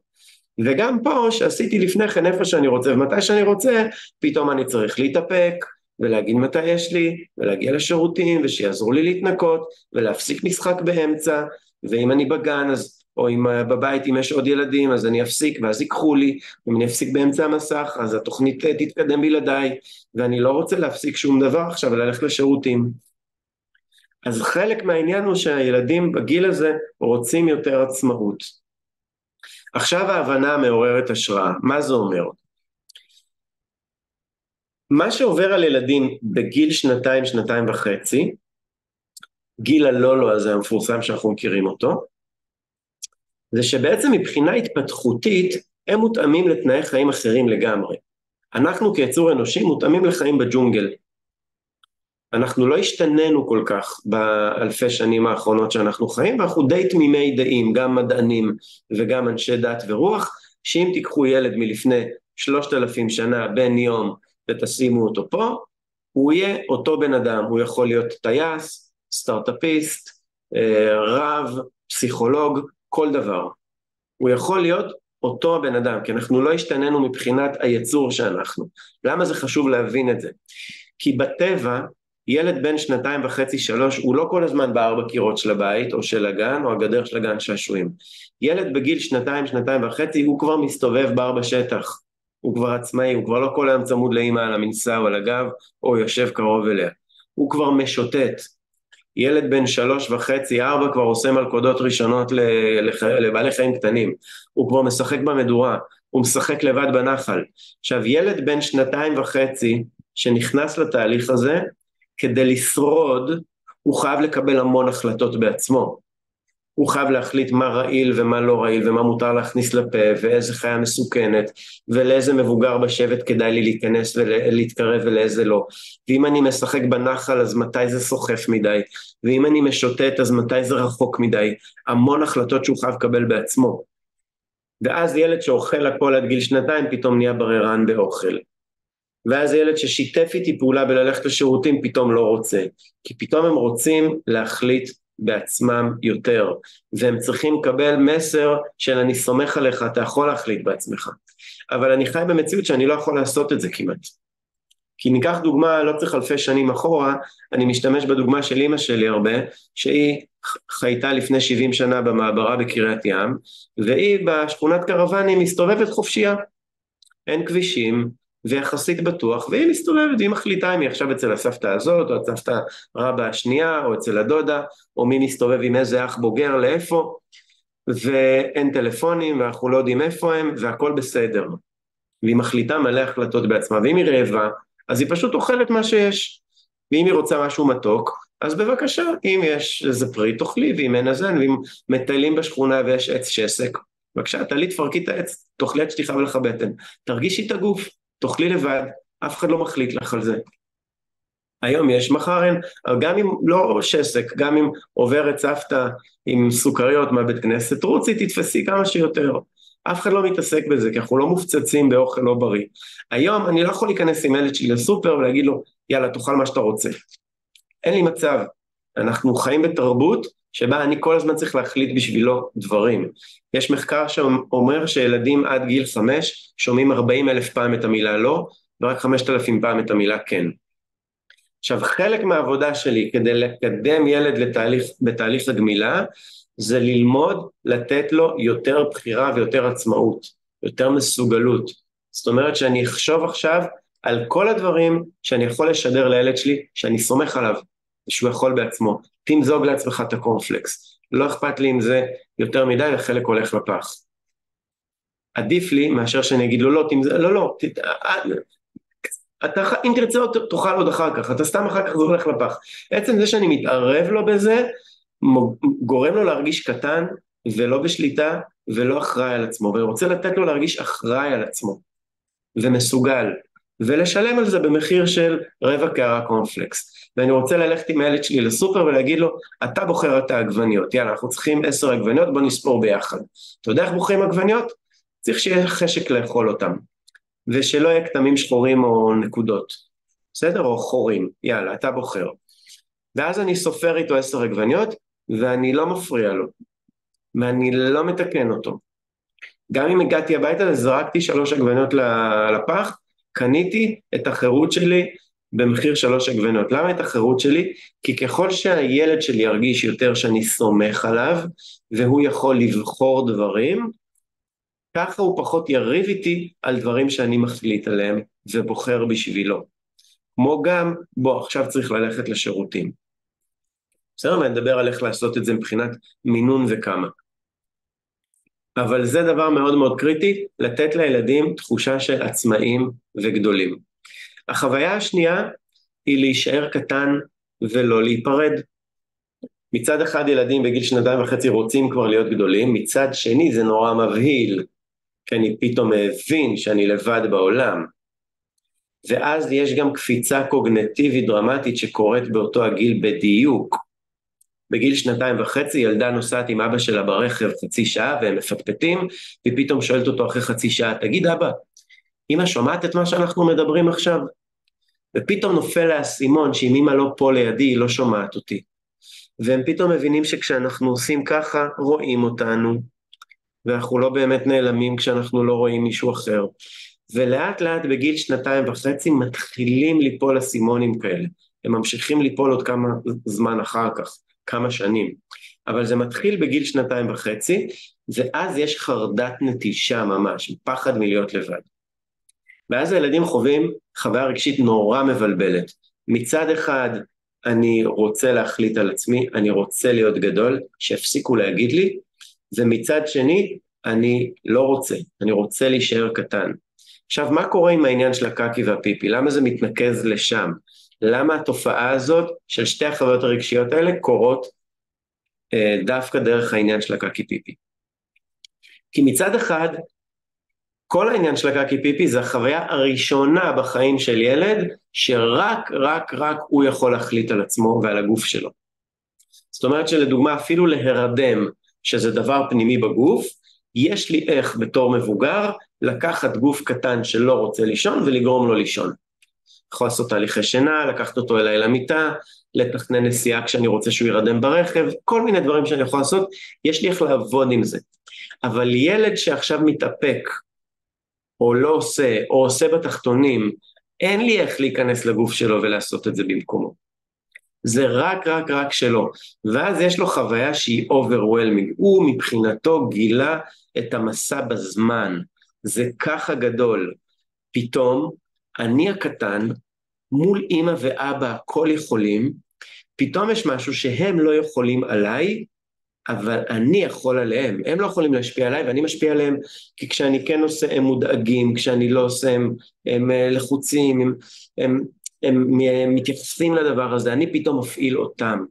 וגם פה שעשיתי לפני כן איפה שאני רוצה ומתי שאני רוצה, פתאום אני צריך להתאפק ולהגיד מתי יש לי, ולהגיע לשירותים ושיעזרו לי להתנקות ולהפסיק משחק באמצע, ואם אני בגן אז, או אם בבית אם יש עוד ילדים אז אני אפסיק ואז ייקחו לי, אם אני אפסיק באמצע המסך אז התוכנית תתקדם בלעדיי, ואני לא רוצה להפסיק שום דבר עכשיו וללכת לשירותים. אז חלק מהעניין הוא שהילדים בגיל הזה רוצים יותר עצמאות. עכשיו ההבנה מעוררת השראה. מה זה אומר? מה שעובר על ילדים בגיל שנתיים, שנתיים וחצי, גיל הלולו הזה המפורסם שאנחנו מכירים אותו, זה שבעצם מבחינה התפתחותית הם מותאמים לתנאי חיים אחרים לגמרי. אנחנו כיצור אנושי מותאמים לחיים בג'ונגל. אנחנו לא השתננו כל כך באלפי שנים האחרונות שאנחנו חיים, ואנחנו די תמימי דעים, גם מדענים וגם אנשי דת ורוח, שאם תיקחו ילד מלפני 3,000 שנה בן יום ותשימו אותו פה, הוא יהיה אותו בן אדם, הוא יכול להיות טייס, סטארט-אפיסט, רב, פסיכולוג, כל דבר. הוא יכול להיות אותו הבן אדם, כי אנחנו לא השתננו מבחינת היצור שאנחנו. למה זה חשוב להבין את זה? כי בטבע, ילד בן שנתיים וחצי, 3, הוא לא כל הזמן בארבע קירות של הבית, או של הגן, או הגדר של הגן שעשועים. ילד בגיל שנתיים, שנתיים וחצי, הוא כבר מסתובב בר בשטח. הוא כבר עצמאי, הוא כבר לא כל היום צמוד לאמא על המנסה או על הגב, או יושב קרוב אליה. הוא כבר משוטט. ילד בן 3.5, 4 כבר עושה מלכודות ראשונות לבעלי חיים קטנים. הוא כבר משחק במדורה, הוא משחק לבד בנחל. עכשיו, ילד בן 2.5 שנכנס לתהליך הזה, כדי לשרוד, הוא חייב לקבל המון החלטות בעצמו. הוא חייב להחליט מה רעיל ומה לא רעיל, ומה מותר להכניס לפה, ואיזה חיה מסוכנת, ולאיזה מבוגר בשבט כדאי לי להיכנס ולהתקרב ולאיזה לא. ואם אני משחק בנחל, אז מתי זה סוחף מדי, ואם אני משוטט, אז מתי זה רחוק מדי. המון החלטות שהוא חייב לקבל בעצמו. ואז ילד שאוכל הכל עד גיל 2, פתאום נהיה בררן באוכל. ואז ילד ששיתף איתי פעולה בללכת לשירותים פתאום לא רוצה, כי פתאום הם רוצים להחליט בעצמם יותר, והם צריכים לקבל מסר של אני סומך עליך, אתה יכול להחליט בעצמך, אבל אני חי במציאות שאני לא יכול לעשות את זה כמעט. כי ניקח דוגמה, לא צריך אלפי שנים אחורה, אני משתמש בדוגמה של אמא שלי הרבה, שהיא חייתה לפני 70 שנה במעברה בקריית ים, והיא בשכונת קרוונים מסתובבת חופשייה, אין כבישים, ויחסית בטוח, והיא מסתובבת, והיא מחליטה אם היא עכשיו אצל הסבתא הזאת, או הסבתא רבא השנייה, או אצל הדודה, או מי מסתובב עם איזה אח בוגר לאיפה, ואין טלפונים, ואנחנו לא יודעים איפה הם, והכל בסדר. והיא מחליטה מלא החלטות בעצמה, ואם היא רעבה, אז היא פשוט אוכלת מה שיש. ואם היא רוצה משהו מתוק, אז בבקשה, אם יש איזה פרי, תאכלי, ואם אין הזן, ואם מטיילים בשכונה ויש עץ שסק, בבקשה, תעלי תפרקי את העץ, תאכלי את שתיכה ולך בטן, תרגישי את הגוף, תאכלי לבד, אף אחד לא מחליט לך על זה. היום יש, מחר אין, גם אם לא שסק, גם אם עוברת סבתא עם סוכריות מהבית כנסת, רוצי תתפסי כמה שיותר. אף אחד לא מתעסק בזה, כי אנחנו לא מופצצים באוכל לא בריא. היום אני לא יכול להיכנס עם ילד שלי לסופר ולהגיד לו, יאללה, תאכל מה שאתה רוצה. אין לי מצב. אנחנו חיים בתרבות שבה אני כל הזמן צריך להחליט בשבילו דברים. יש מחקר שאומר שילדים עד גיל 5 שומעים 40,000 פעם את המילה לא, ורק 5,000 פעם את המילה כן. עכשיו, חלק מהעבודה שלי כדי לקדם ילד בתהליך הגמילה, זה ללמוד לתת לו יותר בחירה ויותר עצמאות, יותר מסוגלות. זאת אומרת שאני אחשוב עכשיו על כל הדברים שאני יכול לשדר לילד שלי, שאני סומך עליו, שהוא יכול בעצמו. תמזוג לעצמך את הקורנפלקס. לא אכפת לי אם זה יותר מדי וחלק הולך לפח. עדיף לי מאשר שאני אגיד לו לא, תמזוג, לא, אם תרצה תאכל עוד אחר כך, אתה סתם אחר כך זה הולך לפח. עצם זה שאני מתערב לו בזה, גורם לו להרגיש קטן, ולא בשליטה ולא אחראי על עצמו, ואני רוצה לתת לו להרגיש אחראי על עצמו ומסוגל, ולשלם על זה במחיר של רבע קערה קורנפלקס. ואני רוצה ללכת עם הילד שלי לסופר ולהגיד לו, אתה בוחר את העגבניות, יאללה, אנחנו צריכים 10 עגבניות, בוא נספור ביחד. אתה יודע איך בוחרים עגבניות? צריך שיהיה חשק לאכול אותם, ושלא יהיה כתמים שחורים או נקודות, בסדר? או חורים, יאללה, אתה בוחר. ואז אני סופר איתו 10 עגבניות, ואני לא מפריע לו, ואני לא מתקן אותו. גם אם הגעתי הביתה וזרקתי 3 עגבניות לפח, קניתי את החירות שלי במחיר 3 עגבניות. למה את החירות שלי? כי ככל שהילד שלי ירגיש יותר שאני סומך עליו, והוא יכול לבחור דברים, ככה הוא פחות יריב איתי על דברים שאני מחליט עליהם ובוחר בשבילו. כמו גם, בוא, עכשיו צריך ללכת לשירותים. בסדר, ואני אדבר על איך לעשות את זה מבחינת מינון וכמה. אבל זה דבר מאוד מאוד קריטי, לתת לילדים תחושה של עצמאים וגדולים. החוויה השנייה היא להישאר קטן ולא להיפרד. מצד אחד ילדים בגיל 2.5 רוצים כבר להיות גדולים, מצד שני זה נורא מבהיל, כי אני פתאום מבין שאני לבד בעולם. ואז יש גם קפיצה קוגניטיבית דרמטית שקורית באותו הגיל בדיוק. בגיל 2.5 ילדה נוסעת עם אבא שלה ברכב חצי שעה והם מפטפטים, והיא פתאום שואלת אותו אחרי חצי שעה, תגיד אבא, אמא שומעת את מה שאנחנו מדברים עכשיו? ופתאום נופל לאסימון שאם אמא לא פה לידי היא לא שומעת אותי. והם פתאום מבינים שכשאנחנו עושים ככה רואים אותנו, ואנחנו לא באמת נעלמים כשאנחנו לא רואים מישהו אחר. ולאט לאט בגיל 2.5 מתחילים ליפול אסימונים כאלה. הם ממשיכים ליפול עוד כמה זמן אחר כך. כמה שנים, אבל זה מתחיל בגיל 2.5, ואז יש חרדת נטישה ממש, פחד מלהיות לבד. ואז הילדים חווים חוויה רגשית נורא מבלבלת. מצד אחד, אני רוצה להחליט על עצמי, אני רוצה להיות גדול, שהפסיקו להגיד לי, ומצד שני, אני לא רוצה, אני רוצה להישאר קטן. עכשיו, מה קורה עם העניין של הקקי והפיפי? למה זה מתנקז לשם? למה התופעה הזאת של שתי החוויות הרגשיות האלה קורות דווקא דרך העניין של הקקי פיפי? כי מצד אחד, כל העניין של הקקי פיפי זה החוויה הראשונה בחיים של ילד, שרק הוא יכול להחליט על עצמו ועל הגוף שלו. זאת אומרת שלדוגמה אפילו להרדם, שזה דבר פנימי בגוף, יש לי איך בתור מבוגר לקחת גוף קטן שלא רוצה לישון ולגרום לו לישון. יכול לעשות תהליכי שינה, לקחת אותו אליי למיטה, לתכנן נסיעה כשאני רוצה שהוא ירדם ברכב, כל מיני דברים שאני יכול לעשות, יש לי איך לעבוד עם זה. אבל ילד שעכשיו מתאפק, או לא עושה, או עושה בתחתונים, אין לי איך להיכנס לגוף שלו ולעשות את זה במקומו. זה רק שלו. ואז יש לו חוויה שהיא overwhelming. הוא מבחינתו גילה את המסע בזמן. זה ככה גדול. פתאום, אני הקטן, מול אמא ואבא הכל יכולים, פתאום יש משהו שהם לא יכולים עליי, אבל אני יכול עליהם. הם לא יכולים להשפיע עליי, ואני משפיע עליהם, כי כשאני כן עושה הם מודאגים, כשאני לא עושה הם לחוצים, הם מתייחסים לדבר הזה, אני פתאום מפעיל אותם.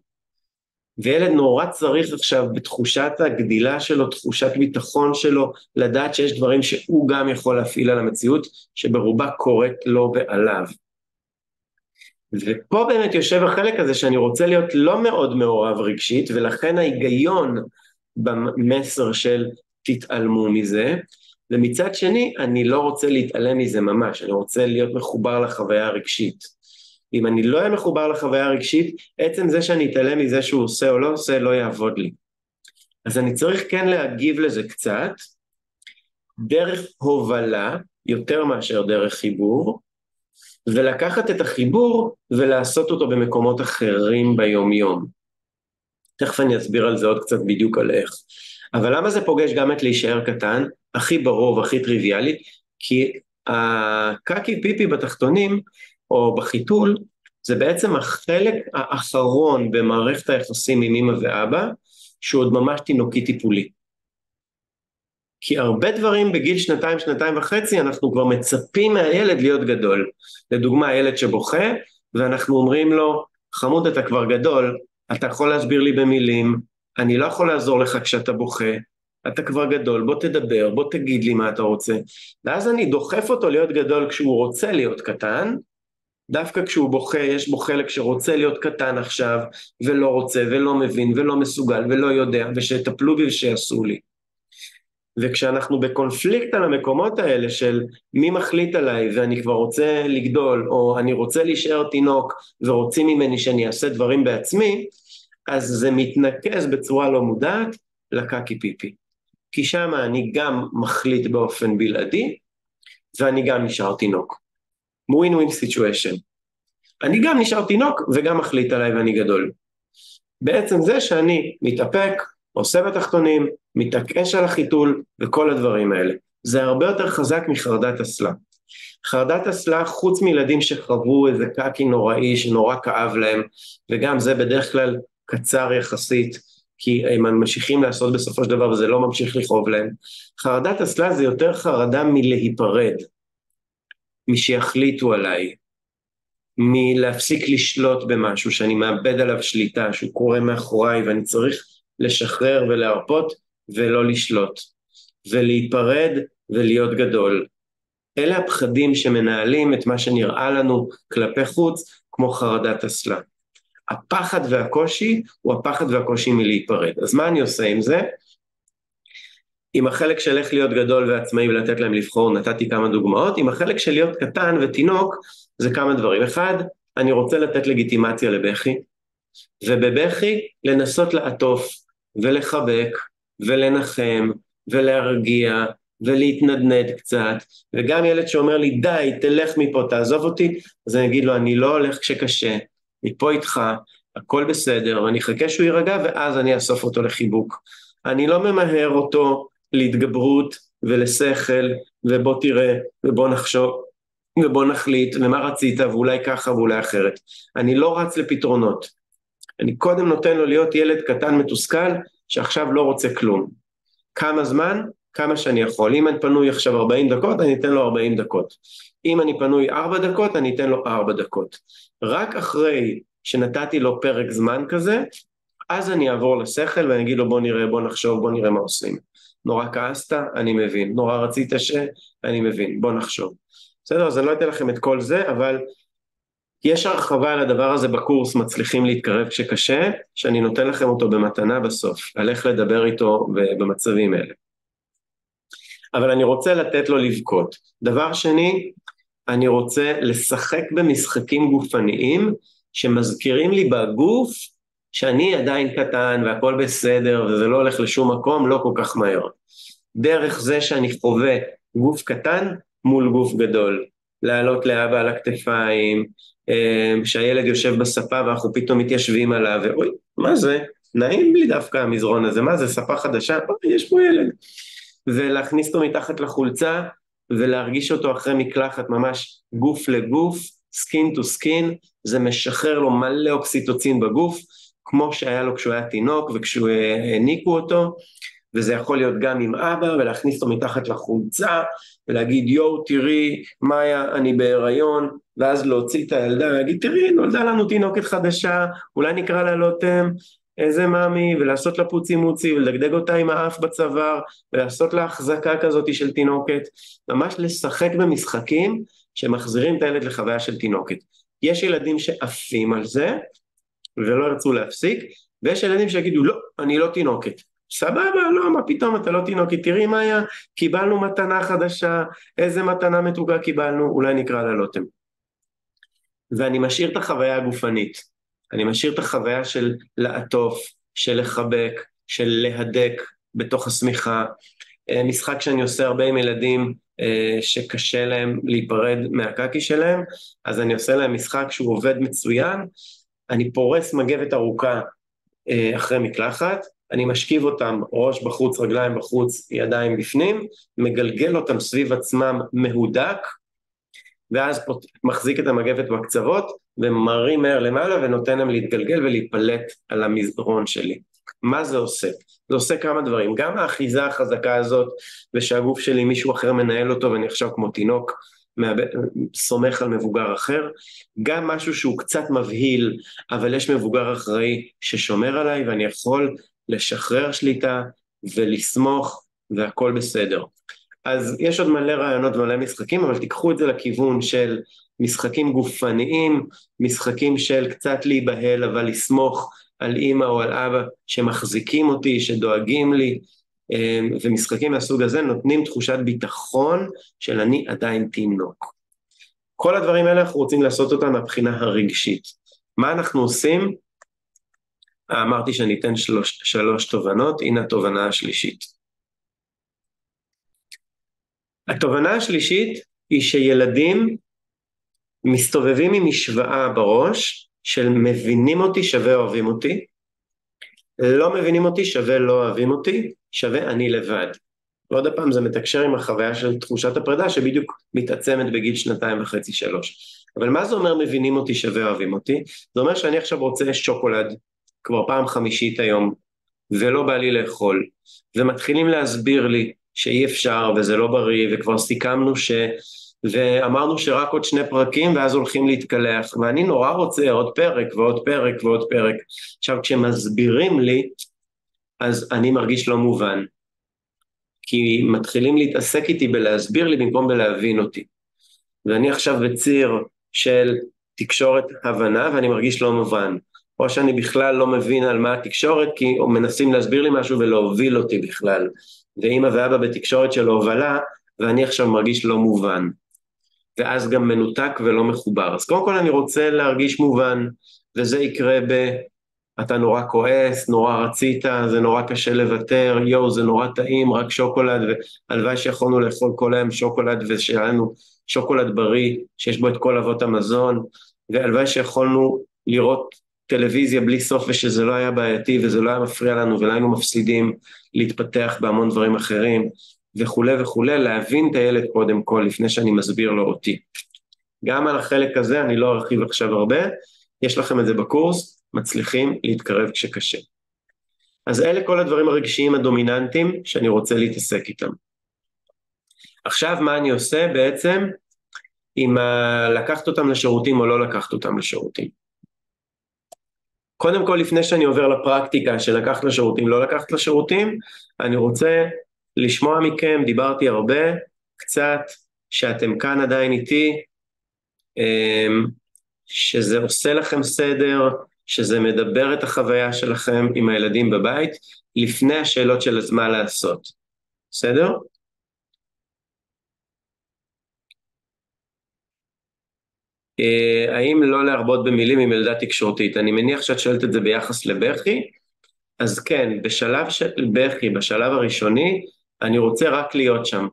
וילד נורא צריך עכשיו בתחושת הגדילה שלו, תחושת ביטחון שלו, לדעת שיש דברים שהוא גם יכול להפעיל על המציאות, שברובה קורית לו ועליו. ופה באמת יושב החלק הזה שאני רוצה להיות לא מאוד מעורב רגשית, ולכן ההיגיון במסר של תתעלמו מזה, ומצד שני אני לא רוצה להתעלם מזה ממש, אני רוצה להיות מחובר לחוויה הרגשית. אם אני לא אהיה מחובר לחוויה הרגשית, עצם זה שאני אתעלם מזה שהוא עושה או לא עושה, לא יעבוד לי. אז אני צריך כן להגיב לזה קצת, דרך הובלה, יותר מאשר דרך חיבור, ולקחת את החיבור ולעשות אותו במקומות אחרים ביום-יום. תכף אני אסביר על זה עוד קצת בדיוק על איך. אבל למה זה פוגש גם את להישאר קטן? הכי ברור והכי טריוויאלי, כי הקקי פיפי בתחתונים, או בחיתול, זה בעצם החלק האחרון במערכת היחסים עם אמא ואבא, שהוא עוד ממש תינוקי טיפולי. כי הרבה דברים בגיל 2.5 אנחנו כבר מצפים מהילד להיות גדול. לדוגמה, הילד שבוכה, ואנחנו אומרים לו, חמוד אתה כבר גדול, אתה יכול להסביר לי במילים, אני לא יכול לעזור לך כשאתה בוכה, אתה כבר גדול, בוא תדבר, בוא תגיד לי מה אתה רוצה. ואז אני דוחף אותו להיות גדול כשהוא רוצה להיות קטן, דווקא כשהוא בוכה, יש בו חלק שרוצה להיות קטן עכשיו, ולא רוצה, ולא מבין, ולא מסוגל, ולא יודע, ושיטפלו בי ושיעשו לי. וכשאנחנו בקונפליקט על המקומות האלה של מי מחליט עליי ואני כבר רוצה לגדול, או אני רוצה להישאר תינוק ורוצים ממני שאני אעשה דברים בעצמי, אז זה מתנקז בצורה לא מודעת לקקי פיפי. כי שם אני גם מחליט באופן בלעדי, ואני גם נשאר תינוק. ווין ווין סיטואשן. אני גם נשאר תינוק וגם מחליט עליי ואני גדול. בעצם זה שאני מתאפק, עושה בתחתונים, מתעקש על החיתול וכל הדברים האלה. זה הרבה יותר חזק מחרדת אסלה. חרדת אסלה, חוץ מילדים שחוו איזה קקי נוראי שנורא כאב להם, וגם זה בדרך כלל קצר יחסית, כי הם ממשיכים לעשות בסופו של דבר וזה לא ממשיך לכאוב להם. חרדת אסלה זה יותר חרדה מלהיפרד, משיחליטו עליי, מלהפסיק לשלוט במשהו שאני מאבד עליו שליטה, שהוא קורה מאחוריי ואני צריך לשחרר ולהרפות ולא לשלוט, ולהיפרד ולהיות גדול. אלה הפחדים שמנהלים את מה שנראה לנו כלפי חוץ כמו חרדת אסלה. הפחד והקושי הוא הפחד והקושי מלהיפרד. אז מה אני עושה עם זה? עם החלק של איך להיות גדול ועצמאי ולתת להם לבחור, נתתי כמה דוגמאות. עם החלק של להיות קטן ותינוק זה כמה דברים. אחד, אני רוצה לתת לגיטימציה לבכי, ובבכי לנסות לעטוף ולחבק ולנחם ולהרגיע ולהתנדנד קצת, וגם ילד שאומר לי די תלך מפה תעזוב אותי, אז אני אגיד לו אני לא הולך כשקשה, מפה איתך, הכל בסדר, ואני אחכה שהוא יירגע ואז אני אאסוף אותו לחיבוק. אני לא ממהר אותו להתגברות ולשכל ובוא תראה ובוא נחשוב ובוא נחליט ומה רצית ואולי ככה ואולי אחרת. אני לא רץ לפתרונות, אני קודם נותן לו להיות ילד קטן מתוסכל שעכשיו לא רוצה כלום. כמה זמן? כמה שאני יכול. אם אני פנוי עכשיו 40 דקות אני אתן לו 40 דקות, אם אני פנוי 4 דקות אני אתן לו 4 דקות. רק אחרי שנתתי לו פרק זמן כזה, אז אני אעבור לשכל ואני אגיד לו בוא נראה, בוא נחשוב, בוא נראה מה עושים. נורא כעסת? אני מבין. נורא רצית אני מבין, בוא נחשוב. בסדר, אז אני לא אתן לכם את כל זה, אבל יש הרחבה על הדבר הזה בקורס מצליחים להתקרב כשקשה, שאני נותן לכם אותו במתנה בסוף, על איך לדבר איתו במצבים האלה. אבל אני רוצה לתת לו לבכות. דבר שני, אני רוצה לשחק במשחקים גופניים, שמזכירים לי בגוף, שאני עדיין קטן והכל בסדר, וזה לא הולך לשום מקום, לא כל כך מהר. דרך זה שאני חווה גוף קטן מול גוף גדול. לעלות לאבא על הכתפיים, שהילד יושב בספה ואנחנו פתאום מתיישבים עליו, ואוי, מה זה? נעים לי דווקא המזרון הזה, מה זה? ספה חדשה? יש פה ילד. ולהכניס אותו מתחת לחולצה, ולהרגיש אותו אחרי מקלחת ממש גוף לגוף, סקין טו סקין, זה משחרר לו מלא אוקסיטוצין בגוף, כמו שהיה לו כשהוא היה תינוק וכשהוא העניקו אותו, וזה יכול להיות גם עם אבא, ולהכניס אותו מתחת לחולצה, ולהגיד יו תראי מאיה אני בהיריון, ואז להוציא את הילדה ולהגיד תראי נולדה לנו תינוקת חדשה, אולי נקרא לה לוטם, איזה מאמי, ולעשות לה פוצי מוצי, ולדגדג אותה עם האף בצוואר, ולעשות לה החזקה כזאת של תינוקת, ממש לשחק במשחקים שמחזירים את הילד לחוויה של תינוקת. יש ילדים שעפים על זה, ולא ירצו להפסיק, ויש ילדים שיגידו לא, אני לא תינוקת. סבבה, לא, מה פתאום, אתה לא תינוקת, תראי מה היה, קיבלנו מתנה חדשה, איזה מתנה מתוקה קיבלנו, אולי נקרא לה לוטם. ואני משאיר את החוויה הגופנית, אני משאיר את החוויה של לעטוף, של לחבק, של להדק בתוך השמיכה, משחק שאני עושה הרבה עם ילדים שקשה להם להיפרד מהקקי שלהם, אז אני עושה להם משחק שהוא עובד מצוין, אני פורס מגבת ארוכה אחרי מקלחת, אני משכיב אותם ראש בחוץ, רגליים בחוץ, ידיים בפנים, מגלגל אותם סביב עצמם מהודק, ואז מחזיק את המגבת בקצוות, ומרים מהר למעלה ונותן להם להתגלגל ולהיפלט על המזרון שלי. מה זה עושה? זה עושה כמה דברים, גם האחיזה החזקה הזאת, ושהגוף שלי מישהו אחר מנהל אותו ואני עכשיו כמו תינוק, סומך על מבוגר אחר, גם משהו שהוא קצת מבהיל, אבל יש מבוגר אחראי ששומר עליי ואני יכול לשחרר שליטה ולסמוך והכל בסדר. אז יש עוד מלא רעיונות ומלא משחקים, אבל תיקחו את זה לכיוון של משחקים גופניים, משחקים של קצת להיבהל אבל לסמוך על אמא או על אבא שמחזיקים אותי, שדואגים לי, ומשחקים מהסוג הזה נותנים תחושת ביטחון של אני עדיין תינוק. כל הדברים האלה אנחנו רוצים לעשות אותם מהבחינה הרגשית. מה אנחנו עושים? אמרתי שאני אתן שלוש תובנות, הנה התובנה השלישית. התובנה השלישית היא שילדים מסתובבים עם משוואה בראש של מבינים אותי שווה אוהבים אותי, לא מבינים אותי שווה לא אוהבים אותי, שווה אני לבד. ועוד הפעם זה מתקשר עם החוויה של תחושת הפרידה שבדיוק מתעצמת בגיל 2.5-3. אבל מה זה אומר מבינים אותי שווה אוהבים אותי? זה אומר שאני עכשיו רוצה שוקולד, כבר פעם חמישית היום, ולא בא לי לאכול, ומתחילים להסביר לי שאי אפשר וזה לא בריא, וכבר סיכמנו ואמרנו שרק עוד 2 פרקים ואז הולכים להתקלח, ואני נורא רוצה עוד פרק ועוד פרק ועוד פרק. עכשיו כשמסבירים לי, אז אני מרגיש לא מובן, כי מתחילים להתעסק איתי בלהסביר לי במקום בלהבין אותי, ואני עכשיו בציר של תקשורת הבנה ואני מרגיש לא מובן, או שאני בכלל לא מבין על מה התקשורת, כי מנסים להסביר לי משהו ולהוביל אותי בכלל, ואמא ואבא בתקשורת של הובלה, ואני עכשיו מרגיש לא מובן, ואז גם מנותק ולא מחובר. אז קודם כל אני רוצה להרגיש מובן, וזה יקרה אתה נורא כועס, נורא רצית, זה נורא קשה לוותר, יו זה נורא טעים, רק שוקולד, והלוואי שיכולנו לאכול כל היום שוקולד, ושהיה שוקולד בריא, שיש בו את כל אבות המזון, והלוואי שיכולנו לראות טלוויזיה בלי סוף, ושזה לא היה בעייתי, וזה לא היה מפריע לנו, ולא היינו מפסידים להתפתח בהמון דברים אחרים, וכו' וכו', להבין את הילד קודם כל, לפני שאני מסביר לו אותי. גם על החלק הזה, אני לא ארחיב עכשיו הרבה, יש לכם את זה בקורס, מצליחים להתקרב כשקשה. אז אלה כל הדברים הרגשיים הדומיננטיים שאני רוצה להתעסק איתם. עכשיו מה אני עושה בעצם עם לקחת אותם לשירותים או לא לקחת אותם לשירותים? קודם כל לפני שאני עובר לפרקטיקה של לקחת לשירותים, לא לקחת לשירותים, אני רוצה לשמוע מכם, דיברתי הרבה, קצת שאתם כאן עדיין איתי, שזה עושה לכם סדר, שזה מדבר את החוויה שלכם עם הילדים בבית, לפני השאלות של אז מה לעשות. בסדר? האם לא להרבות במילים עם ילדה תקשורתית? אני מניח שאת שואלת את זה ביחס לבכי, אז כן, בשלב של בכי, בשלב הראשוני, אני רוצה רק להיות שם,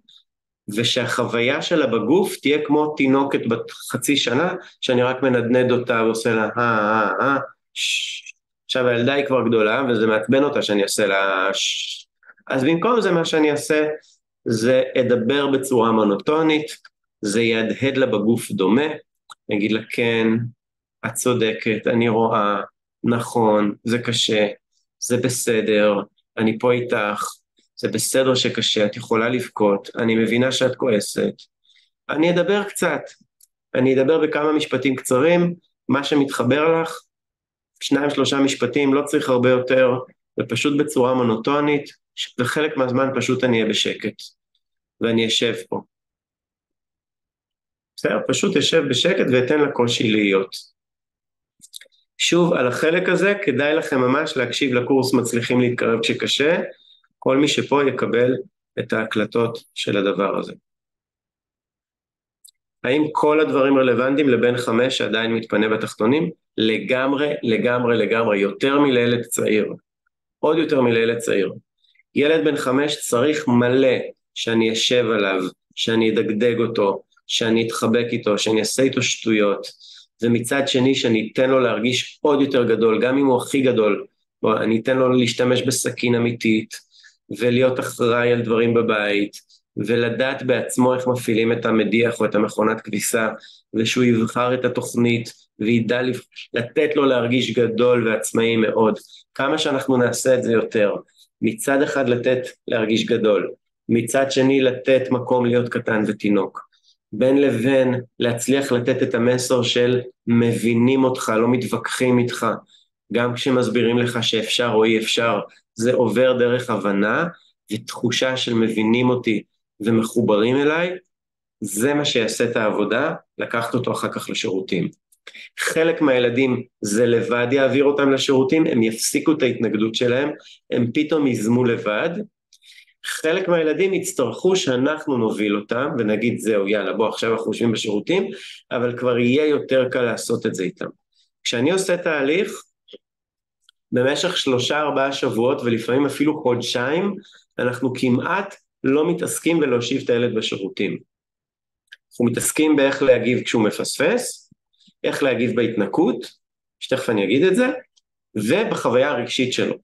ושהחוויה שלה בגוף תהיה כמו תינוקת בת 0.5 שנה, שאני רק מנדנד אותה ועושה לה, עכשיו הילדה היא כבר גדולה, וזה מעצבן אותה שאני אעשה לה, אז במקום זה מה שאני אעשה, זה אדבר בצורה מונוטונית, זה יהדהד לה בגוף דומה, אגיד לה כן, את צודקת, אני רואה, נכון, זה קשה, זה בסדר, אני פה איתך, זה בסדר שקשה, את יכולה לבכות, אני מבינה שאת כועסת, אני אדבר קצת, אני אדבר בכמה משפטים קצרים, מה שמתחבר לך, 2-3 משפטים, לא צריך הרבה יותר, ופשוט בצורה מונוטונית, וחלק מהזמן פשוט אני אהיה בשקט, ואני אשב פה. בסדר, פשוט אשב בשקט ואתן לקושי להיות. שוב, על החלק הזה כדאי לכם ממש להקשיב לקורס מצליחים להתקרב כשקשה, כל מי שפה יקבל את ההקלטות של הדבר הזה. האם כל הדברים רלוונטיים לבן 5 שעדיין מתפנה בתחתונים? לגמרי, לגמרי, לגמרי, יותר מלילד צעיר, עוד יותר מלילד צעיר. ילד בן 5 צריך מלא שאני אשב עליו, שאני אדגדג אותו, שאני אתחבק איתו, שאני אעשה איתו שטויות, ומצד שני שאני אתן לו להרגיש עוד יותר גדול, גם אם הוא הכי גדול, אני אתן לו להשתמש בסכין אמיתית, ולהיות אחראי על דברים בבית, ולדעת בעצמו איך מפעילים את המדיח או את המכונת כביסה, ושהוא יבחר את התוכנית, וידע לתת לו להרגיש גדול ועצמאי מאוד. כמה שאנחנו נעשה את זה יותר, מצד אחד לתת להרגיש גדול, מצד שני לתת מקום להיות קטן ותינוק, בין לבין להצליח לתת את המסר של מבינים אותך, לא מתווכחים איתך, גם כשמסבירים לך שאפשר או אי אפשר, זה עובר דרך הבנה ותחושה של מבינים אותי ומחוברים אליי, זה מה שיעשה את העבודה, לקחת אותו אחר כך לשירותים. חלק מהילדים זה לבד יעביר אותם לשירותים, הם יפסיקו את ההתנגדות שלהם, הם פתאום יזמו לבד, חלק מהילדים יצטרכו שאנחנו נוביל אותם ונגיד זהו יאללה בוא עכשיו אנחנו חושבים בשירותים, אבל כבר יהיה יותר קל לעשות את זה איתם. כשאני עושה תהליך, במשך 3-4 שבועות ולפעמים אפילו חודשיים, אנחנו כמעט לא מתעסקים בלהושיב את הילד בשירותים. אנחנו מתעסקים באיך להגיב כשהוא מפספס, איך להגיב בהתנקות, שתכף אני אגיד את זה, ובחוויה הרגשית שלו.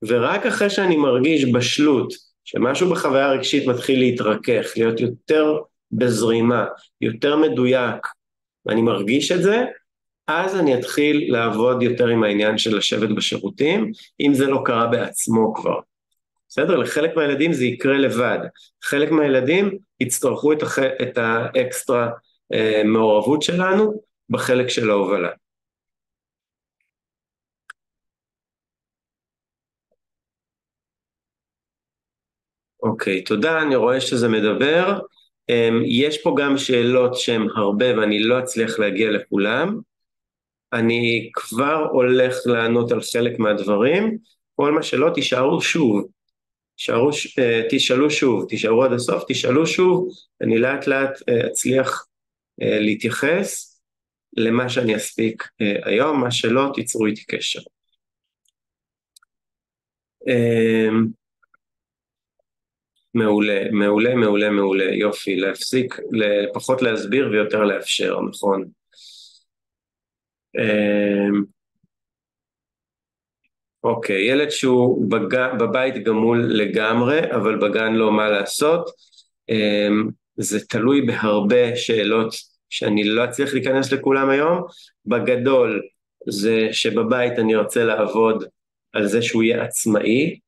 ורק אחרי שאני מרגיש בשלות, שמשהו בחוויה הרגשית מתחיל להתרכך, להיות יותר בזרימה, יותר מדויק, ואני מרגיש את זה, אז אני אתחיל לעבוד יותר עם העניין של לשבת בשירותים, אם זה לא קרה בעצמו כבר. בסדר? לחלק מהילדים זה יקרה לבד. חלק מהילדים יצטרכו את האקסטרה מעורבות שלנו בחלק של ההובלה. אוקיי, תודה, אני רואה שזה מדבר. יש פה גם שאלות שהן הרבה ואני לא אצליח להגיע לכולם. אני כבר הולך לענות על חלק מהדברים, כל מה שלא תישארו שוב. תשאלו שוב, תישארו עד הסוף, תשאלו שוב, אני לאט לאט אצליח להתייחס למה שאני אספיק היום, מה שלא תיצרו איתי קשר. מעולה, מעולה, מעולה, מעולה, יופי, להפסיק, פחות להסביר ויותר לאפשר, נכון. אוקיי, ילד שהוא בבית גמול לגמרי, אבל בגן לא מה לעשות, זה תלוי בהרבה שאלות שאני לא אצליח להיכנס לכולם היום. בגדול זה שבבית אני רוצה לעבוד על זה שהוא יהיה עצמאי,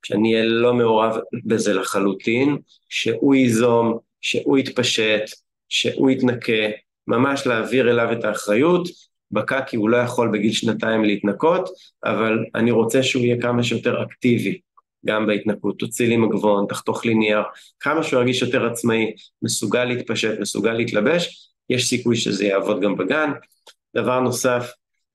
שאני אהיה לא מעורב בזה לחלוטין, שהוא ייזום, שהוא יתפשט, שהוא יתנקה, ממש להעביר אליו את האחריות, כי הוא לא יכול בגיל 2 להתנקות, אבל אני רוצה שהוא יהיה כמה שיותר אקטיבי, גם בהתנקות, תוציא לי מגבון, תחתוך לי נייר, כמה שהוא ירגיש יותר עצמאי, מסוגל להתפשט, מסוגל להתלבש, יש סיכוי שזה יעבוד גם בגן. דבר נוסף,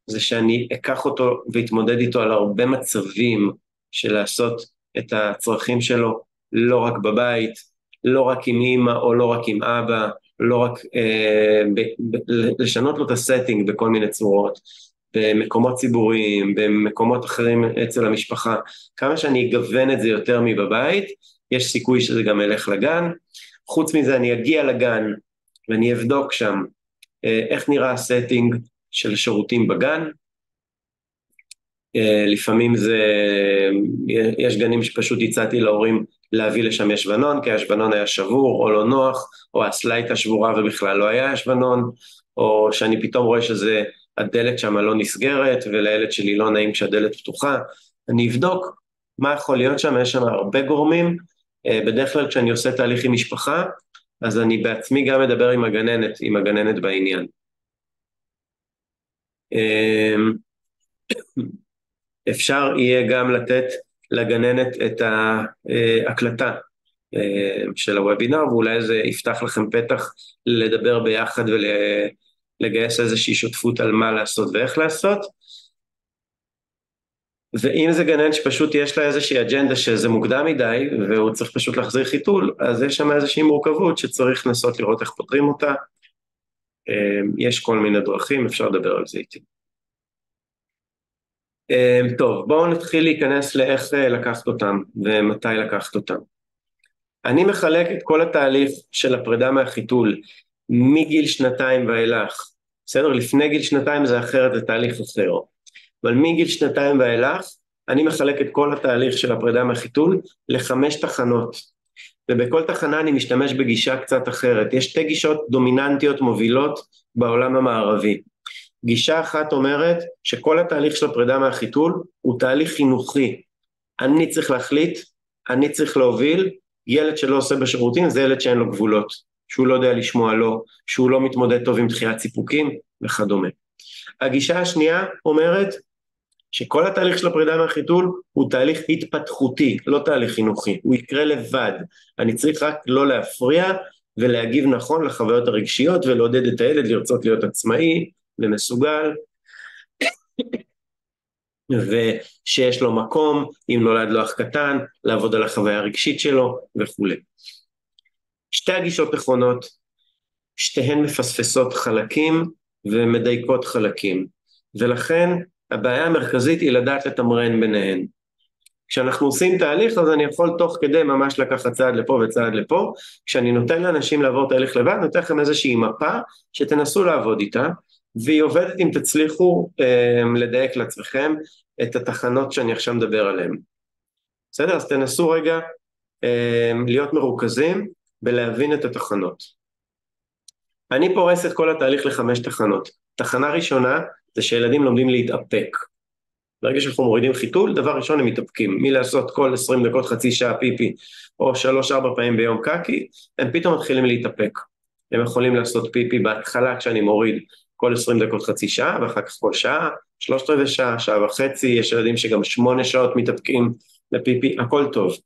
זה שאני אקח אותו והתמודד איתו על הרבה מצבים, של לעשות את הצרכים שלו, לא רק בבית, לא רק עם אמא או לא רק עם אבא, לא רק לשנות לו את הסטינג בכל מיני צורות, במקומות ציבוריים, במקומות אחרים אצל המשפחה, כמה שאני אגוון את זה יותר מבבית, יש סיכוי שזה גם ילך לגן. חוץ מזה אני אגיע לגן ואני אבדוק שם איך נראה הסטינג של שירותים בגן, לפעמים יש גנים שפשוט הצעתי להורים להביא לשם ישבנון, כי הישבנון היה שבור או לא נוח, או הסלייטה שבורה ובכלל לא היה ישבנון, או שאני פתאום רואה שזה הדלת שם לא נסגרת, ולילד שלי לא נעים כשהדלת פתוחה, אני אבדוק מה יכול להיות שם, יש שם הרבה גורמים, בדרך כלל כשאני עושה תהליך עם משפחה, אז אני בעצמי גם מדבר עם הגננת בעניין. אפשר יהיה גם לתת לגננת את ההקלטה של הוובינר, ואולי זה יפתח לכם פתח לדבר ביחד ולגייס איזושהי שותפות על מה לעשות ואיך לעשות. ואם זה גננת שפשוט יש לה איזושהי אג'נדה שזה מוקדם מדי, והוא צריך פשוט להחזיר חיתול, אז יש שם איזושהי מורכבות שצריך לנסות לראות איך פותרים אותה. יש כל מיני דרכים, אפשר לדבר על זה איתי. טוב, בואו נתחיל להיכנס לאיך לקחת אותם ומתי לקחת אותם. אני מחלק את כל התהליך של הפרידה מהחיתול מגיל 2 ואילך. בסדר? לפני גיל 2 זה אחרת, זה תהליך אחר. אבל מגיל 2 ואילך אני מחלק את כל התהליך של הפרידה מהחיתול ל5 תחנות. ובכל תחנה אני משתמש בגישה קצת אחרת. יש 2 גישות דומיננטיות מובילות בעולם המערבי. גישה אחת אומרת שכל התהליך של הפרידה מהחיתול הוא תהליך חינוכי. אני צריך להחליט, אני צריך להוביל, ילד שלא עושה בשירותים זה ילד שאין לו גבולות, שהוא לא יודע לשמוע לא, שהוא לא מתמודד טוב עם דחיית סיפוקים וכדומה. הגישה השנייה אומרת, שכל התהליך של הפרידה מהחיתול הוא תהליך התפתחותי, לא תהליך חינוכי, הוא יקרה לבד, אני צריך רק לא להפריע ולהגיב נכון לחוויות הרגשיות ולעודד את הילד לרצות להיות עצמאי ומסוגל ושיש לו מקום, אם נולד לו אח קטן, לעבוד על החוויה הרגשית שלו וכו'. שתי הגישות נכונות, שתיהן מפספסות חלקים ומדייקות חלקים, ולכן הבעיה המרכזית היא לדעת לתמרן ביניהן. כשאנחנו עושים תהליך, אז אני יכול תוך כדי ממש לקחת צעד לפה וצעד לפה, כשאני נותן לאנשים לעבור תהליך לבד, נותן לכם איזושהי מפה שתנסו לעבוד איתה, והיא עובדת אם תצליחו לדייק לעצמכם את התחנות שאני עכשיו מדבר עליהן. בסדר? אז תנסו רגע להיות מרוכזים ולהבין את התחנות. אני פורס את כל התהליך ל5 תחנות. תחנה ראשונה זה שילדים לומדים להתאפק. ברגע שאנחנו מורידים חיתול, דבר ראשון הם מתאפקים. מלעשות כל 20 דקות חצי שעה פיפי או 3-4 פעמים ביום קקי, הם פתאום מתחילים להתאפק. הם יכולים לעשות פיפי בהתחלה כשאני מוריד כל 20 דקות חצי שעה, ואחר כך כל שעה, 3/4 שעה, שעה וחצי, יש ילדים שגם 8 שעות מתאפקים לפיפי, הכל טוב.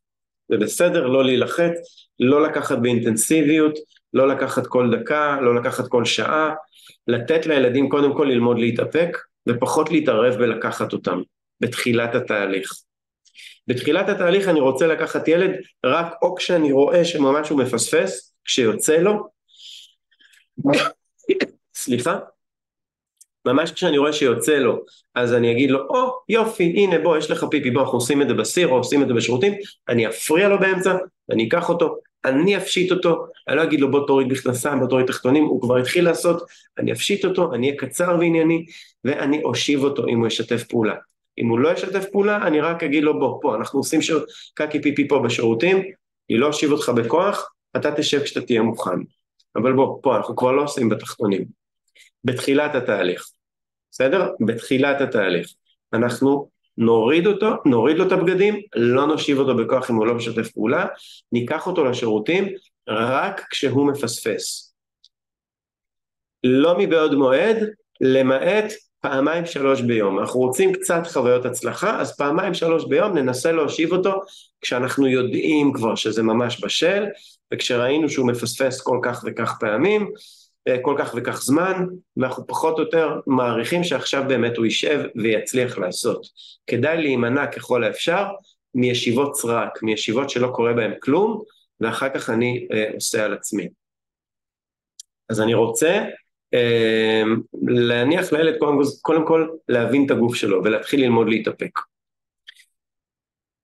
זה בסדר, לא להילחץ, לא לקחת באינטנסיביות, לא לקחת כל דקה, לא לקחת כל שעה, לתת לילדים קודם כל ללמוד להתאפק, ופחות להתערב ולקחת אותם, בתחילת התהליך. בתחילת התהליך אני רוצה לקחת ילד, רק או כשאני רואה שממש הוא מפספס, כשיוצא לו, סליחה, ממש כשאני רואה שיוצא לו, אז אני אגיד לו, יופי, הנה בוא, יש לך פיפי, בוא, אנחנו עושים את זה בסיר, או עושים את זה בשירותים, אני אפריע לו באמצע, אני אקח אותו, אני אפשיט אותו, אני לא אגיד לו בוא תוריד מכנסיים, בוא תוריד תחתונים, הוא כבר התחיל לעשות, אני אפשיט אותו, אני אהיה קצר וענייני, ואני אושיב אותו אם הוא ישתף פעולה. אם הוא לא ישתף פעולה, אני רק אגיד לו בוא, פה, אנחנו עושים קקי פיפי פה בשירותים, אני לא אושיב אותך בכוח, אתה תשב כשאתה תהיה מוכן. אבל בוא, פה, אנחנו כבר לא עושים בתחתונים. בתחילת התהליך, בסדר? בתחילת התהליך. אנחנו נוריד לו את הבגדים, לא נושיב אותו בכוח אם הוא לא משתף פעולה, ניקח אותו לשירותים רק כשהוא מפספס. לא מבעוד מועד, למעט 2-3 ביום. אנחנו רוצים קצת חוויות הצלחה, אז 2-3 ביום ננסה להושיב אותו כשאנחנו יודעים כבר שזה ממש בשל, וכשראינו שהוא מפספס כל כך וכך פעמים, כל כך וכך זמן, ואנחנו פחות או יותר מעריכים שעכשיו באמת הוא יישב ויצליח לעשות. כדאי להימנע ככל האפשר מישיבות סרק, מישיבות שלא קורה בהן כלום, ואחר כך אני עושה על עצמי. אז אני רוצה להניח לילד קודם כל להבין את הגוף שלו, ולהתחיל ללמוד להתאפק.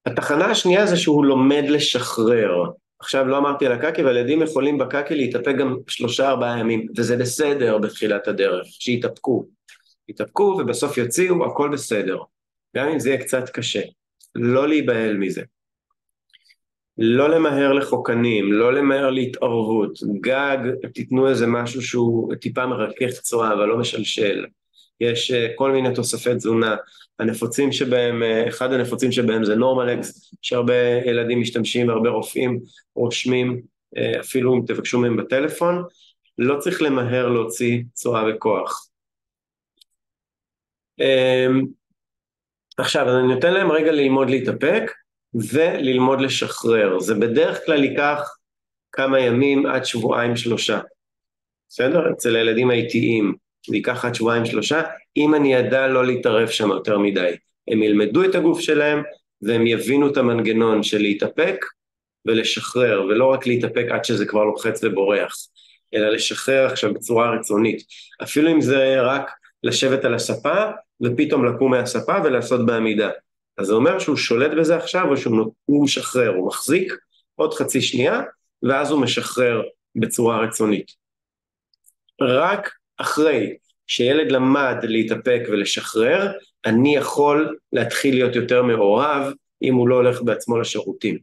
התחנה השנייה זה שהוא לומד לשחרר. עכשיו לא אמרתי על הקקי, אבל ילדים יכולים בקקי להתאפק גם 3-4 ימים, וזה בסדר בתחילת הדרך, שיתאפקו. יתאפקו ובסוף יוציאו, הכל בסדר. גם אם זה יהיה קצת קשה. לא להיבהל מזה. לא למהר לחוקנים, לא למהר להתערבות. גג, תיתנו איזה משהו שהוא טיפה מרכך צורה, אבל לא משלשל. יש כל מיני תוספי תזונה. הנפוצים שבהם, אחד הנפוצים שבהם זה נורמלקס, שהרבה ילדים משתמשים והרבה רופאים רושמים, אפילו אם תבקשו מהם בטלפון, לא צריך למהר להוציא צורה וכוח. עכשיו, אז אני נותן להם רגע ללמוד להתאפק, וללמוד לשחרר. זה בדרך כלל ייקח כמה ימים עד 2-3. בסדר? אצל הילדים האיטיים, זה ייקח עד 2-3, אם אני ידע לא להתערב שם יותר מדי. הם ילמדו את הגוף שלהם, והם יבינו את המנגנון של להתאפק ולשחרר, ולא רק להתאפק עד שזה כבר לוחץ ובורח, אלא לשחרר עכשיו בצורה רצונית. אפילו אם זה רק לשבת על הספה, ופתאום לקום מהספה ולעשות בעמידה. אז זה אומר שהוא שולט בזה עכשיו, או שהוא משחרר, הוא מחזיק עוד חצי שנייה, ואז הוא משחרר בצורה רצונית. רק אחרי שילד למד להתאפק ולשחרר, אני יכול להתחיל להיות יותר מעורב, אם הוא לא הולך בעצמו לשירותים.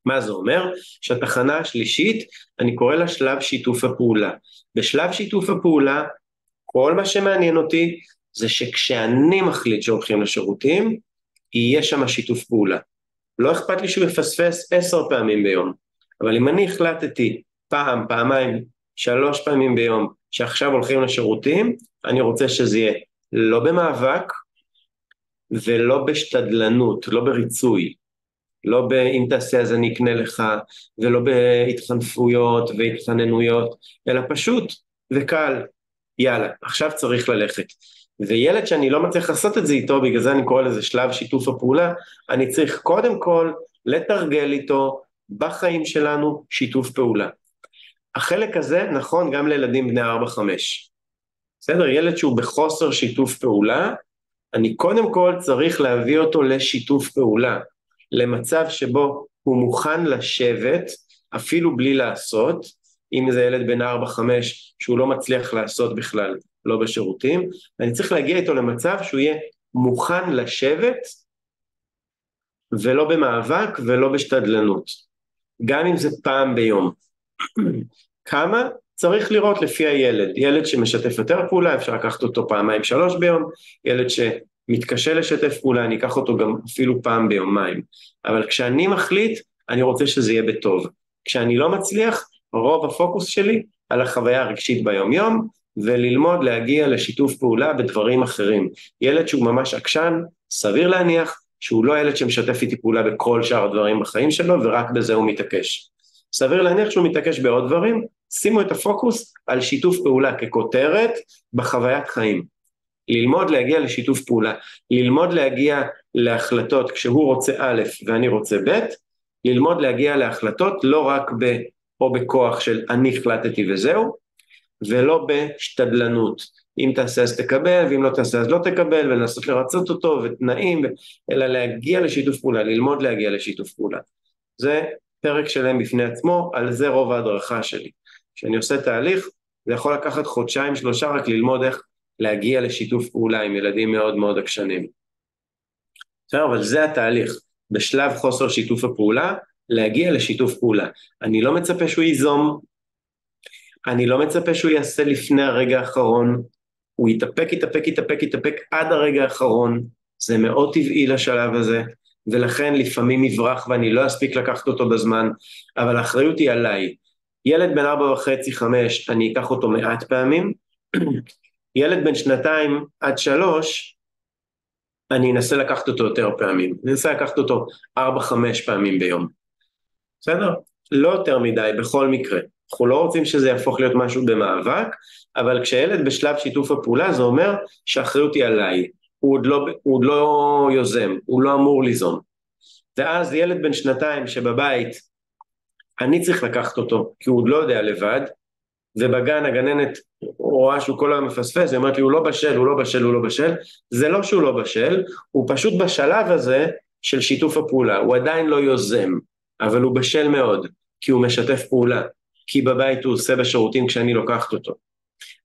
מה זה אומר? שהתחנה השלישית, אני קורא לה שלב שיתוף הפעולה. בשלב שיתוף הפעולה, כל מה שמעניין אותי, זה שכשאני מחליט שהולכים לשירותים, יהיה שם שיתוף פעולה. לא אכפת לי שהוא יפספס 10 פעמים ביום, אבל אם אני החלטתי פעם, פעמיים, 3 פעמים ביום, שעכשיו הולכים לשירותים, אני רוצה שזה יהיה לא במאבק, ולא בשתדלנות, לא בריצוי, לא אם תעשה אז אני אקנה לך, ולא בהתחנפויות והתחננויות, אלא פשוט וקל, יאללה, עכשיו צריך ללכת. וילד שאני לא מצליח לעשות את זה איתו, בגלל זה אני קורא לזה שלב שיתוף הפעולה, אני צריך קודם כל לתרגל איתו בחיים שלנו שיתוף פעולה. החלק הזה נכון גם לילדים בני 4-5. בסדר, ילד שהוא בחוסר שיתוף פעולה, אני קודם כל צריך להביא אותו לשיתוף פעולה, למצב שבו הוא מוכן לשבת, אפילו בלי לעשות, אם זה ילד בן 4-5 שהוא לא מצליח לעשות בכלל, לא בשירותים, אני צריך להגיע איתו למצב שהוא יהיה מוכן לשבת, ולא במאבק ולא בשתדלנות, גם אם זה פעם ביום. כמה? צריך לראות לפי הילד, ילד שמשתף יותר פעולה, אפשר לקחת אותו 2-3 ביום, ילד שמתקשה לשתף פעולה, אני אקח אותו גם אפילו פעם ביומיים, אבל כשאני מחליט, אני רוצה שזה יהיה בטוב, כשאני לא מצליח, רוב הפוקוס שלי על החוויה הרגשית ביום יום, וללמוד להגיע לשיתוף פעולה בדברים אחרים. ילד שהוא ממש עקשן, סביר להניח שהוא לא ילד שמשתף איתי פעולה בכל שאר הדברים בחיים שלו, ורק בזה הוא מתעקש. סביר להניח שהוא מתעקש בעוד דברים, שימו את הפוקוס על שיתוף פעולה ככותרת בחוויית חיים. ללמוד להגיע לשיתוף פעולה, ללמוד להגיע להחלטות כשהוא רוצה א' ואני רוצה ב', ללמוד להגיע להחלטות לא רק או בכוח של אני החלטתי וזהו, ולא בשתדלנות. אם תעשה אז תקבל, ואם לא תעשה אז לא תקבל, ולנסות לרצות אותו ותנאים, אלא להגיע לשיתוף פעולה, ללמוד להגיע לשיתוף פעולה. זה פרק שלם בפני עצמו, על זה רוב ההדרכה שלי. כשאני עושה תהליך, זה יכול לקחת 2-3 רק ללמוד איך להגיע לשיתוף פעולה עם ילדים מאוד מאוד עקשנים. בסדר, אבל זה התהליך, בשלב חוסר שיתוף הפעולה, להגיע לשיתוף פעולה. אני לא מצפה שהוא ייזום, אני לא מצפה שהוא יעשה לפני הרגע האחרון, הוא יתאפק עד הרגע האחרון, זה מאוד טבעי לשלב הזה, ולכן לפעמים יברח ואני לא אספיק לקחת אותו בזמן, אבל האחריות היא עליי. ילד בן 4.5-5, אני אקח אותו מעט פעמים, ילד בן 2-3, אני אנסה לקחת אותו יותר פעמים, אני אנסה לקחת אותו 4-5 פעמים ביום. בסדר? לא יותר מדי, בכל מקרה. אנחנו לא רוצים שזה יהפוך להיות משהו במאבק, אבל כשילד בשלב שיתוף הפעולה, זה אומר שהאחריות היא עליי. הוא עוד לא יוזם, הוא לא אמור ליזום. ואז ילד בן 2 שבבית, אני צריך לקחת אותו, כי הוא עוד לא יודע לבד, ובגן הגננת רואה שהוא כל היום מפספס, היא אומרת לי, הוא לא בשל, זה לא שהוא לא בשל, הוא פשוט בשלב הזה של שיתוף הפעולה, הוא עדיין לא יוזם, אבל הוא בשל מאוד, כי הוא משתף פעולה, כי בבית הוא עושה בשירותים כשאני לוקחת אותו.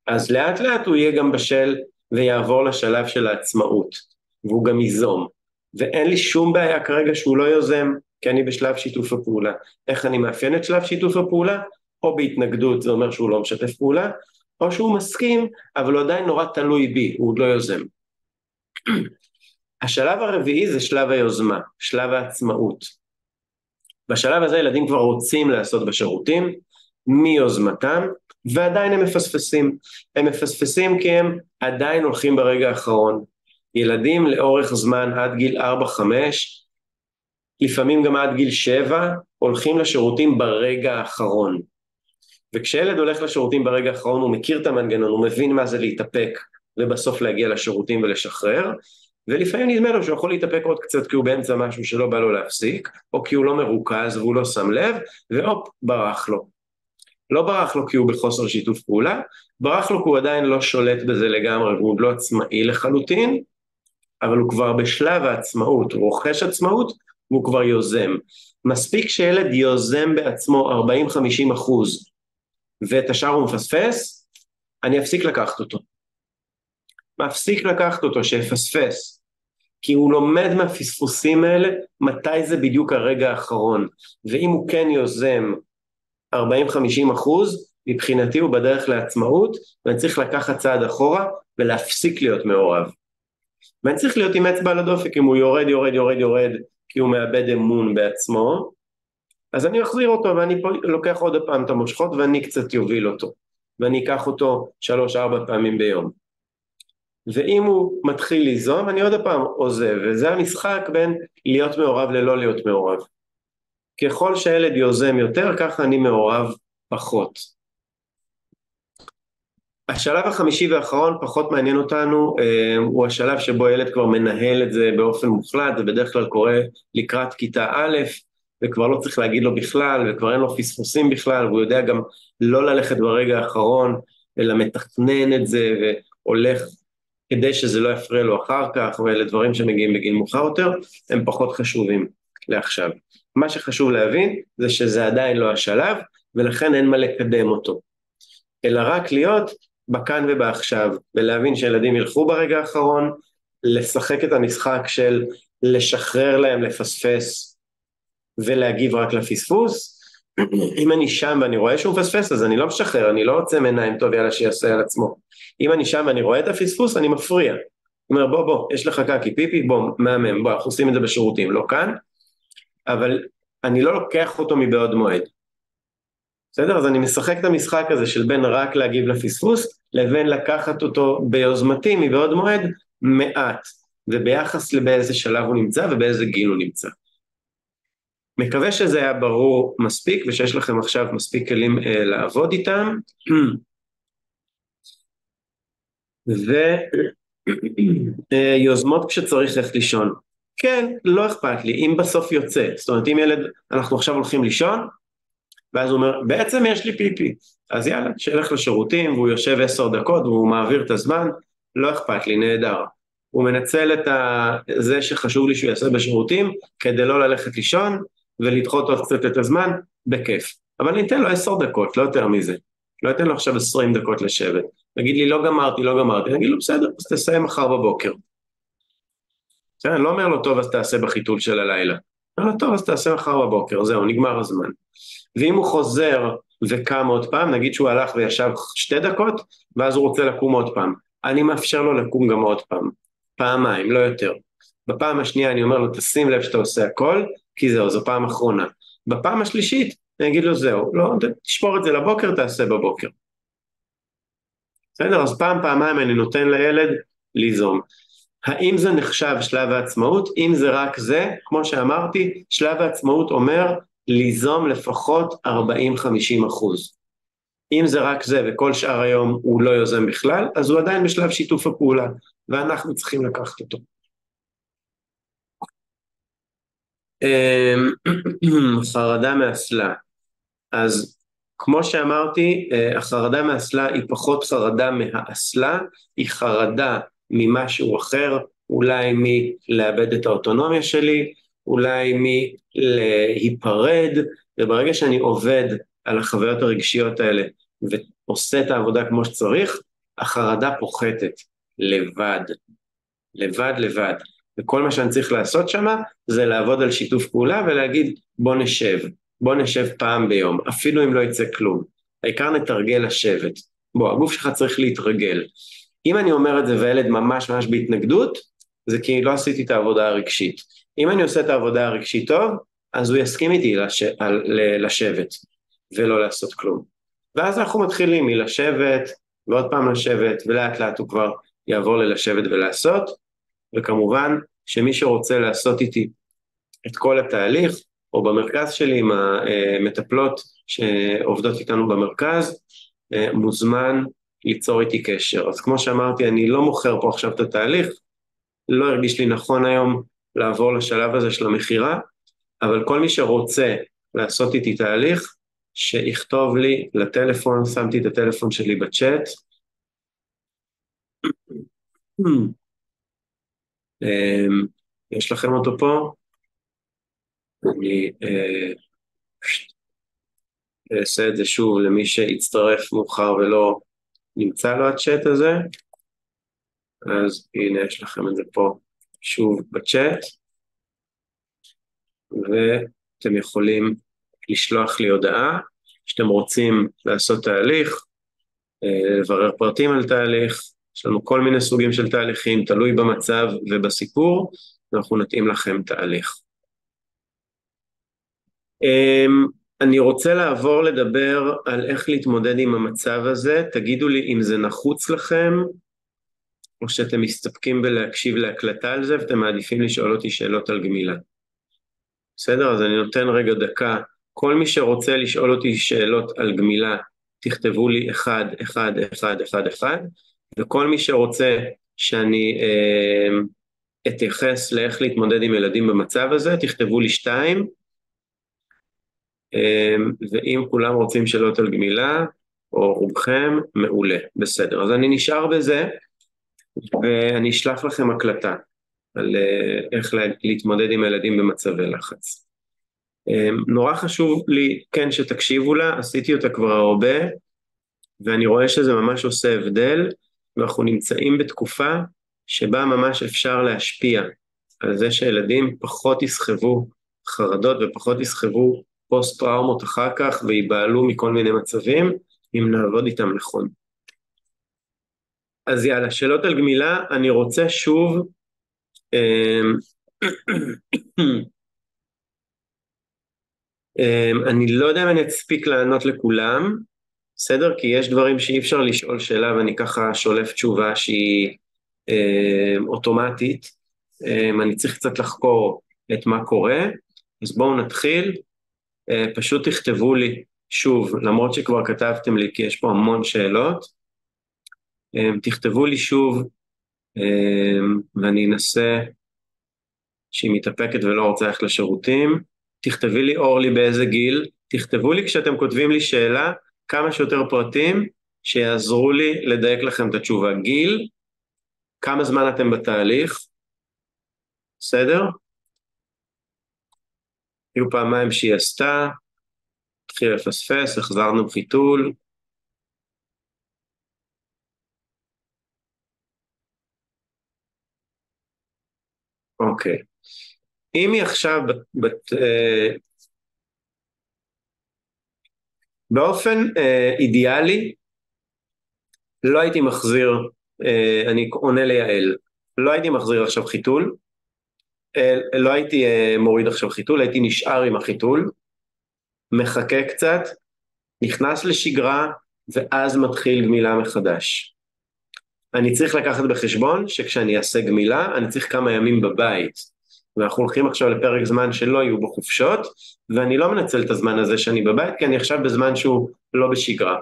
אז לאט לאט הוא יהיה גם בשל ויעבור לשלב של העצמאות, והוא גם ייזום, ואין לי שום בעיה כרגע שהוא לא יוזם, כי אני בשלב שיתוף הפעולה. איך אני מאפיין את שלב שיתוף הפעולה? או בהתנגדות, זה אומר שהוא לא משתף פעולה, או שהוא מסכים, אבל הוא עדיין נורא תלוי בי, הוא עוד לא יוזם. השלב הרביעי זה שלב היוזמה, שלב העצמאות. בשלב הזה ילדים כבר רוצים לעשות בשירותים, מיוזמתם, ועדיין הם מפספסים. הם מפספסים כי הם עדיין הולכים ברגע האחרון. ילדים לאורך זמן עד גיל 4-5, לפעמים גם עד גיל 7, הולכים לשירותים ברגע האחרון. וכשילד הולך לשירותים ברגע האחרון, הוא מכיר את המנגנון, הוא מבין מה זה להתאפק, ובסוף להגיע לשירותים ולשחרר, ולפעמים נדמה לו שהוא יכול להתאפק עוד קצת, כי הוא באמצע משהו שלא בא לו להפסיק, או כי הוא לא מרוכז והוא לא שם לב, והופ, ברח לו. לא ברח לו כי הוא בחוסר שיתוף פעולה, ברח לו כי הוא עדיין לא שולט בזה לגמרי, והוא לא עצמאי לחלוטין, אבל הוא כבר בשלב העצמאות, הוא רוכש עצמאות, והוא כבר יוזם. מספיק שילד יוזם בעצמו 40-50%, ואת השאר הוא מפספס, אני אפסיק לקחת אותו. מפסיק לקחת אותו שיפספס, כי הוא לומד מהפספוסים האלה, מתי זה בדיוק הרגע האחרון, ואם הוא כן יוזם 40-50%, מבחינתי הוא בדרך לעצמאות, ואני צריך לקחת צעד אחורה, ולהפסיק להיות מעורב. ואני צריך להיות עם אצבע על הדופק, אם הוא יורד, כי הוא מאבד אמון בעצמו, אז אני אחזיר אותו, ואני לוקח עוד פעם את המושכות, ואני קצת יוביל אותו, ואני אקח אותו 3-4 פעמים ביום. ואם הוא מתחיל ליזום, אני עוד הפעם עוזב, וזה המשחק בין להיות מעורב ללא להיות מעורב. ככל שהילד יוזם יותר, ככה אני מעורב פחות. השלב החמישי והאחרון פחות מעניין אותנו, הוא השלב שבו ילד כבר מנהל את זה באופן מוחלט, זה בדרך כלל קורה לקראת כיתה א', וכבר לא צריך להגיד לו בכלל, וכבר אין לו פספוסים בכלל, והוא יודע גם לא ללכת ברגע האחרון, אלא מתכנן את זה והולך כדי שזה לא יפריע לו אחר כך, ואלה דברים שמגיעים בגיל מאוחר יותר, הם פחות חשובים לעכשיו. מה שחשוב להבין זה שזה עדיין לא השלב, ולכן אין מה לקדם אותו, אלא רק להיות בכאן ובעכשיו, ולהבין שילדים ילכו ברגע האחרון, לשחק את המשחק של לשחרר להם לפספס, ולהגיב רק לפספוס. אם אני שם ואני רואה שהוא מפספס, אז אני לא משחרר, אני לא רוצה מעיניים, טוב יאללה שיעשה על עצמו. אם אני שם ואני רואה את הפספוס, אני מפריע. אומר בוא, יש לך קקי פיפי, בוא, מהמם, בוא, אנחנו עושים את זה בשירותים, לא כאן, אבל אני לא לוקח אותו מבעוד מועד. בסדר? אז אני משחק את המשחק הזה של בין רק להגיב לפספוס, לבין לקחת אותו ביוזמתי מבעוד מועד מעט, וביחס לבאיזה שלב הוא נמצא ובאיזה גיל הוא נמצא. מקווה שזה היה ברור מספיק, ושיש לכם עכשיו מספיק כלים לעבוד איתם, ויוזמות כשצריך איך לישון. כן, לא אכפת לי, אם בסוף יוצא, זאת אומרת אם ילד, אנחנו עכשיו הולכים לישון, ואז הוא אומר, בעצם יש לי פיפי, אז יאללה, שילך לשירותים, והוא יושב 10 דקות, והוא מעביר את הזמן, לא אכפת לי, נהדר. הוא מנצל את זה שחשוב לי שהוא יעשה בשירותים, כדי לא ללכת לישון, ולדחות עוד קצת את הזמן, בכיף. אבל אני אתן לו 10 דקות, לא יותר מזה. לא אתן לו עכשיו 20 דקות לשבת. נגיד לי, לא גמרתי, אני אגיד לו, בסדר, אז תסיים מחר בבוקר. אני לא אומר לו, טוב, אז תעשה בחיתול של הלילה. אומר לו, טוב, אז תעשה מחר בבוקר, זהו, נגמר הזמן. ואם הוא חוזר וקם עוד פעם, נגיד שהוא הלך וישב 2 דקות, ואז הוא רוצה לקום עוד פעם. אני מאפשר לו לקום גם עוד פעם, פעמיים, לא יותר. בפעם השנייה אני אומר לו, תשים לב שאתה עושה הכל, כי זו פעם אחרונה. בפעם השלישית, אני אגיד לו, זהו, לא, תשפור את זה לבוקר, תעשה בבוקר. בסדר? אז פעמיים אני נותן לילד ליזום. האם זה נחשב שלב העצמאות? אם זה רק זה, כמו שאמרתי, שלב העצמאות אומר ליזום לפחות 40-50%. אם זה רק זה וכל שאר היום הוא לא יוזם בכלל, אז הוא עדיין בשלב שיתוף הפעולה, ואנחנו צריכים לקחת אותו. חרדה מאסלה. אז כמו שאמרתי, החרדה מאסלה היא פחות חרדה מהאסלה, היא חרדה ממשהו אחר, אולי מלאבד את האוטונומיה שלי, אולי מלהיפרד, וברגע שאני עובד על החוויות הרגשיות האלה, ועושה את העבודה כמו שצריך, החרדה פוחתת לבד. וכל מה שאני צריך לעשות שם, זה לעבוד על שיתוף פעולה, ולהגיד בוא נשב פעם ביום, אפילו אם לא יצא כלום. העיקר נתרגל לשבת. הגוף שלך צריך להתרגל. אם אני אומר את זה וילד ממש בהתנגדות, זה כי לא עשיתי את העבודה הרגשית. אם אני עושה את העבודה הרגשית טוב, אז הוא יסכים איתי לשבת, ולא לעשות כלום. ואז אנחנו מתחילים מלשבת, ועוד פעם לשבת, ולאט לאט הוא כבר יעבור ללשבת ולעשות, וכמובן שמי שרוצה לעשות איתי את כל התהליך, או במרכז שלי עם המטפלות שעובדות איתנו במרכז, מוזמן ליצור איתי קשר. אז כמו שאמרתי, אני לא מוכר פה עכשיו את התהליך, לא הרגיש לי נכון היום לעבור לשלב הזה של המחירה, אבל כל מי שרוצה לעשות איתי תהליך, שיכתוב לי לטלפון, שמתי את הטלפון שלי בצ'אט, יש לכם אותו פה? אני אעשה את זה שוב למי שיצטרף מאוחר ולא נמצא לו הצ'אט הזה, אז הנה יש לכם את זה פה שוב בצ'אט, ואתם יכולים לשלוח לי הודעה שאתם רוצים לעשות תהליך, לברר פרטים על תהליך, יש לנו כל מיני סוגים של תהליכים, תלוי במצב ובסיפור, ואנחנו נתאים לכם תהליך. אני רוצה לעבור לדבר על איך להתמודד עם המצב הזה, תגידו לי אם זה נחוץ לכם, או שאתם מסתפקים בלהקשיב להקלטה על זה, ואתם מעדיפים לשאול אותי שאלות על גמילה. בסדר? אז אני נותן רגע דקה. כל מי שרוצה לשאול אותי שאלות על גמילה, תכתבו לי 1, 1, 1, 1, 1, וכל מי שרוצה שאני אתייחס לאיך להתמודד עם ילדים במצב הזה, תכתבו לי 2, ואם כולם רוצים שאלות על גמילה, או רובכם, מעולה, בסדר. אז אני נשאר בזה, ואני אשלח לכם הקלטה על איך להתמודד עם ילדים במצבי לחץ. נורא חשוב לי כן שתקשיבו לה, עשיתי אותה כבר הרבה, ואני רואה שזה ממש עושה הבדל, ואנחנו נמצאים בתקופה שבה ממש אפשר להשפיע על זה שילדים פחות יסחבו חרדות ופחות יסחבו פוסט טראומות אחר כך ויבעלו מכל מיני מצבים, אם נעבוד איתם נכון. אז יאללה, שאלות על גמילה, אני רוצה שוב, אני לא יודע אם אני אספיק לענות לכולם, בסדר? כי יש דברים שאי אפשר לשאול שאלה ואני ככה שולף תשובה שהיא אוטומטית, אני צריך קצת לחקור את מה קורה, אז בואו נתחיל, פשוט תכתבו לי שוב, למרות שכבר כתבתם לי כי יש פה המון שאלות, תכתבו לי שוב ואני אנסה שהיא מתאפקת ולא רוצה ללכת לשירותים, תכתבי לי אורלי באיזה גיל, תכתבו לי כשאתם כותבים לי שאלה, כמה שיותר פרטים שיעזרו לי לדייק לכם את התשובה. גיל, כמה זמן אתם בתהליך, בסדר? היו פעמיים שהיא עשתה, התחיל לפספס, החזרנו חיתול. אוקיי. אם היא עכשיו באופן אידיאלי, לא הייתי מחזיר, אני עונה ליעל, לא הייתי מחזיר עכשיו חיתול, לא הייתי מוריד עכשיו חיתול, הייתי נשאר עם החיתול, מחכה קצת, נכנס לשגרה, ואז מתחיל גמילה מחדש. אני צריך לקחת בחשבון שכשאני אעשה גמילה, אני צריך כמה ימים בבית, ואנחנו הולכים עכשיו לפרק זמן שלא יהיו בו חופשות, ואני לא מנצל את הזמן הזה שאני בבית, כי אני עכשיו בזמן שהוא לא בשגרה,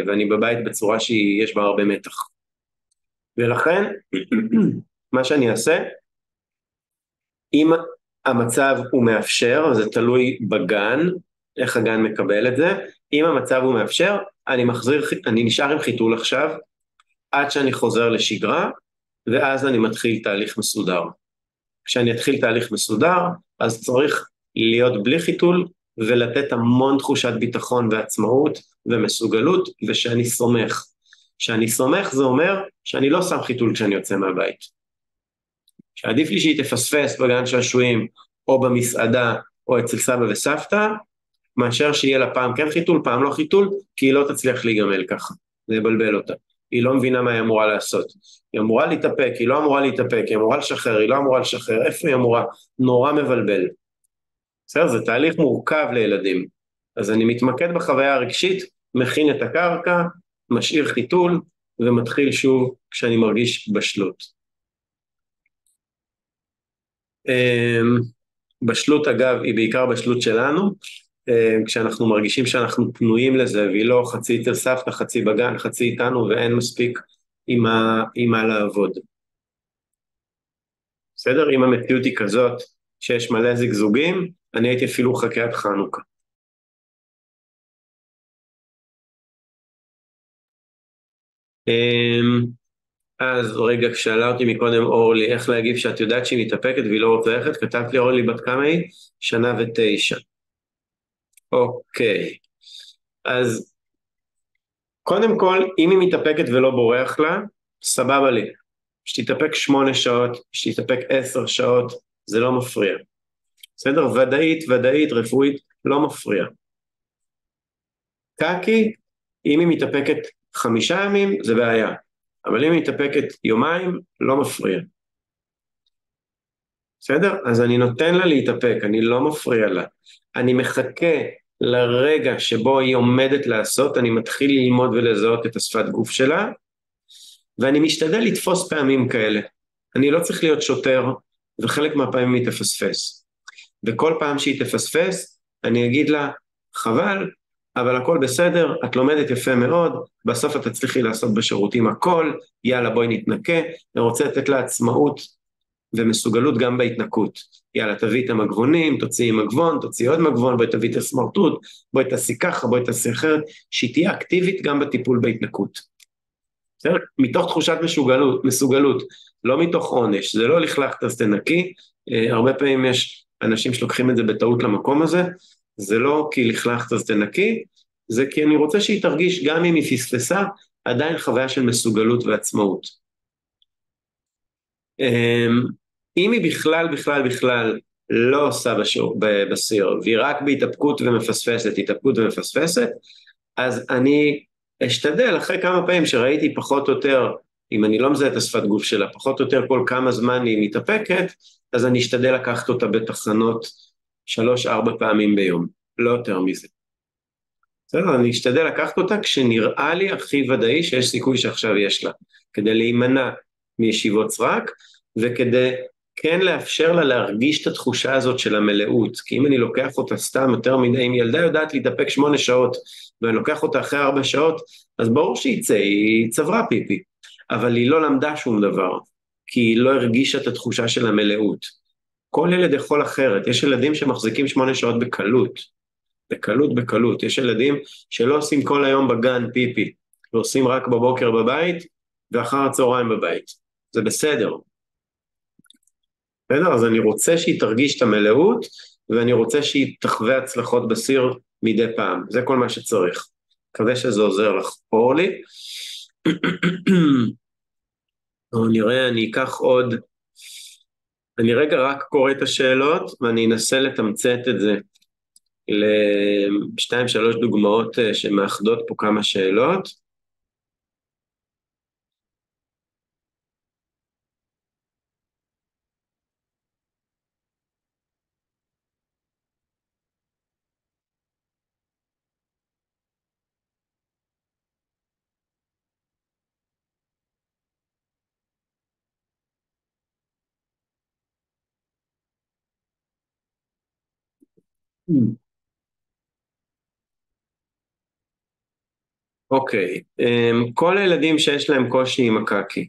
ואני בבית בצורה שיש בה הרבה מתח. ולכן, מה שאני אעשה, אם המצב הוא מאפשר, זה תלוי בגן, איך הגן מקבל את זה, אם המצב הוא מאפשר, אני נשאר עם חיתול עכשיו, עד שאני חוזר לשגרה, ואז אני מתחיל תהליך מסודר. כשאני אתחיל תהליך מסודר, אז צריך להיות בלי חיתול, ולתת המון תחושת ביטחון ועצמאות ומסוגלות, ושאני סומך. כשאני סומך זה אומר שאני לא שם חיתול כשאני יוצא מהבית. שעדיף לי שהיא תפספס בגן שעשועים, או במסעדה, או אצל סבא וסבתא, מאשר שיהיה לה פעם כן חיתול, פעם לא חיתול, כי היא לא תצליח להיגמל ככה, זה יבלבל אותה. היא לא מבינה מה היא אמורה לעשות. היא אמורה להתאפק, היא לא אמורה להתאפק, היא אמורה לשחרר, היא לא אמורה לשחרר, איפה היא אמורה? נורא מבלבל. בסדר, זה תהליך מורכב לילדים. אז אני מתמקד בחוויה הרגשית, מכין את הקרקע, משאיר חיתול, ומתחיל שוב כשאני מרגיש בשלות. בשלות אגב היא בעיקר בשלות שלנו, כשאנחנו מרגישים שאנחנו פנויים לזה, והיא לא חצי אצל סבתא, חצי בגן, חצי איתנו, ואין מספיק עם מה לעבוד. בסדר? אם המציאות היא כזאת, שיש מלא זגזוגים, אני הייתי אפילו חכה עד חנוכה. אז רגע, כשאלה אותי מקודם אורלי, איך להגיב שאת יודעת שהיא מתאפקת והיא לא רוצה ללכת, כתבת לי אורלי בת כמה היא? 1:09. אוקיי, אז קודם כל, אם היא מתאפקת ולא בורח לה, סבבה לי. שתתאפק 8 שעות, שתתאפק 10 שעות, זה לא מפריע. בסדר? ודאית, רפואית, לא מפריע. קקי, אם היא מתאפקת 5 ימים, זה בעיה. אבל אם היא מתאפקת יומיים, לא מפריע. בסדר? אז אני נותן לה להתאפק, אני לא מפריע לה. אני מחכה לרגע שבו היא עומדת לעשות, אני מתחיל ללמוד ולזהות את השפת גוף שלה, ואני משתדל לתפוס פעמים כאלה. אני לא צריך להיות שוטר, וחלק מהפעמים היא תפספס. וכל פעם שהיא תפספס, אני אגיד לה, חבל, אבל הכל בסדר, את לומדת יפה מאוד, בסוף את תצליחי לעשות בשירותים הכל, יאללה בואי נתנקה, אני רוצה לתת לה עצמאות ומסוגלות גם בהתנקות. יאללה תביא את המגבונים, תוציאי מגבון, תוציאי עוד מגבון, בואי תביא את הסמרטוט, בואי תעשי ככה, בואי תעשי אחרת, שהיא תהיה אקטיבית גם בטיפול בהתנקות. בסדר? מתוך תחושת מסוגלות, לא מתוך עונש, זה לא לכלכת אז תנקי, הרבה פעמים יש אנשים שלוקחים את זה בטעות למקום הזה, זה לא כי לכלכת אז תנקי, זה כי אני רוצה שהיא תרגיש גם אם היא פספסה, עדיין חוויה של מסוגלות ועצמאות. אם היא בכלל לא עושה בסיר, והיא רק בהתאפקות ומפספסת, אז אני אשתדל אחרי כמה פעמים שראיתי פחות או יותר, אם אני לא מזהה את השפת גוף שלה, פחות או יותר כל כמה זמן היא מתאפקת, אז אני אשתדל לקחת אותה בתחנות 3-4 פעמים ביום, לא יותר מזה. בסדר, אני אשתדל לקחת אותה כשנראה לי הכי ודאי שיש סיכוי שעכשיו יש לה, כדי להימנע מישיבות סרק, וכדי כן לאפשר לה להרגיש את התחושה הזאת של המלאות, כי אם אני לוקח אותה סתם יותר מדי, אם ילדה יודעת להתאפק 8 שעות, ואני לוקח אותה אחרי 4 שעות, אז ברור שיצא, היא צברה פיפי, אבל היא לא למדה שום דבר, כי היא לא הרגישה את התחושה של המלאות. כל ילד יכול אחרת, יש ילדים שמחזיקים 8 שעות בקלות, יש ילדים שלא עושים כל היום בגן פיפי, ועושים רק בבוקר בבית, ואחר הצהריים בבית, זה בסדר. אז אני רוצה שהיא תרגיש את המלאות, ואני רוצה שהיא תחווה הצלחות בסיר מדי פעם, זה כל מה שצריך. מקווה שזה עוזר לך, אורלי. נראה, אני אקח עוד, אני רגע רק קורא את השאלות, ואני אנסה לתמצת את זה, ל2-3 דוגמאות שמאחדות פה כמה שאלות. אוקיי, כל הילדים שיש להם קושי עם הקקי,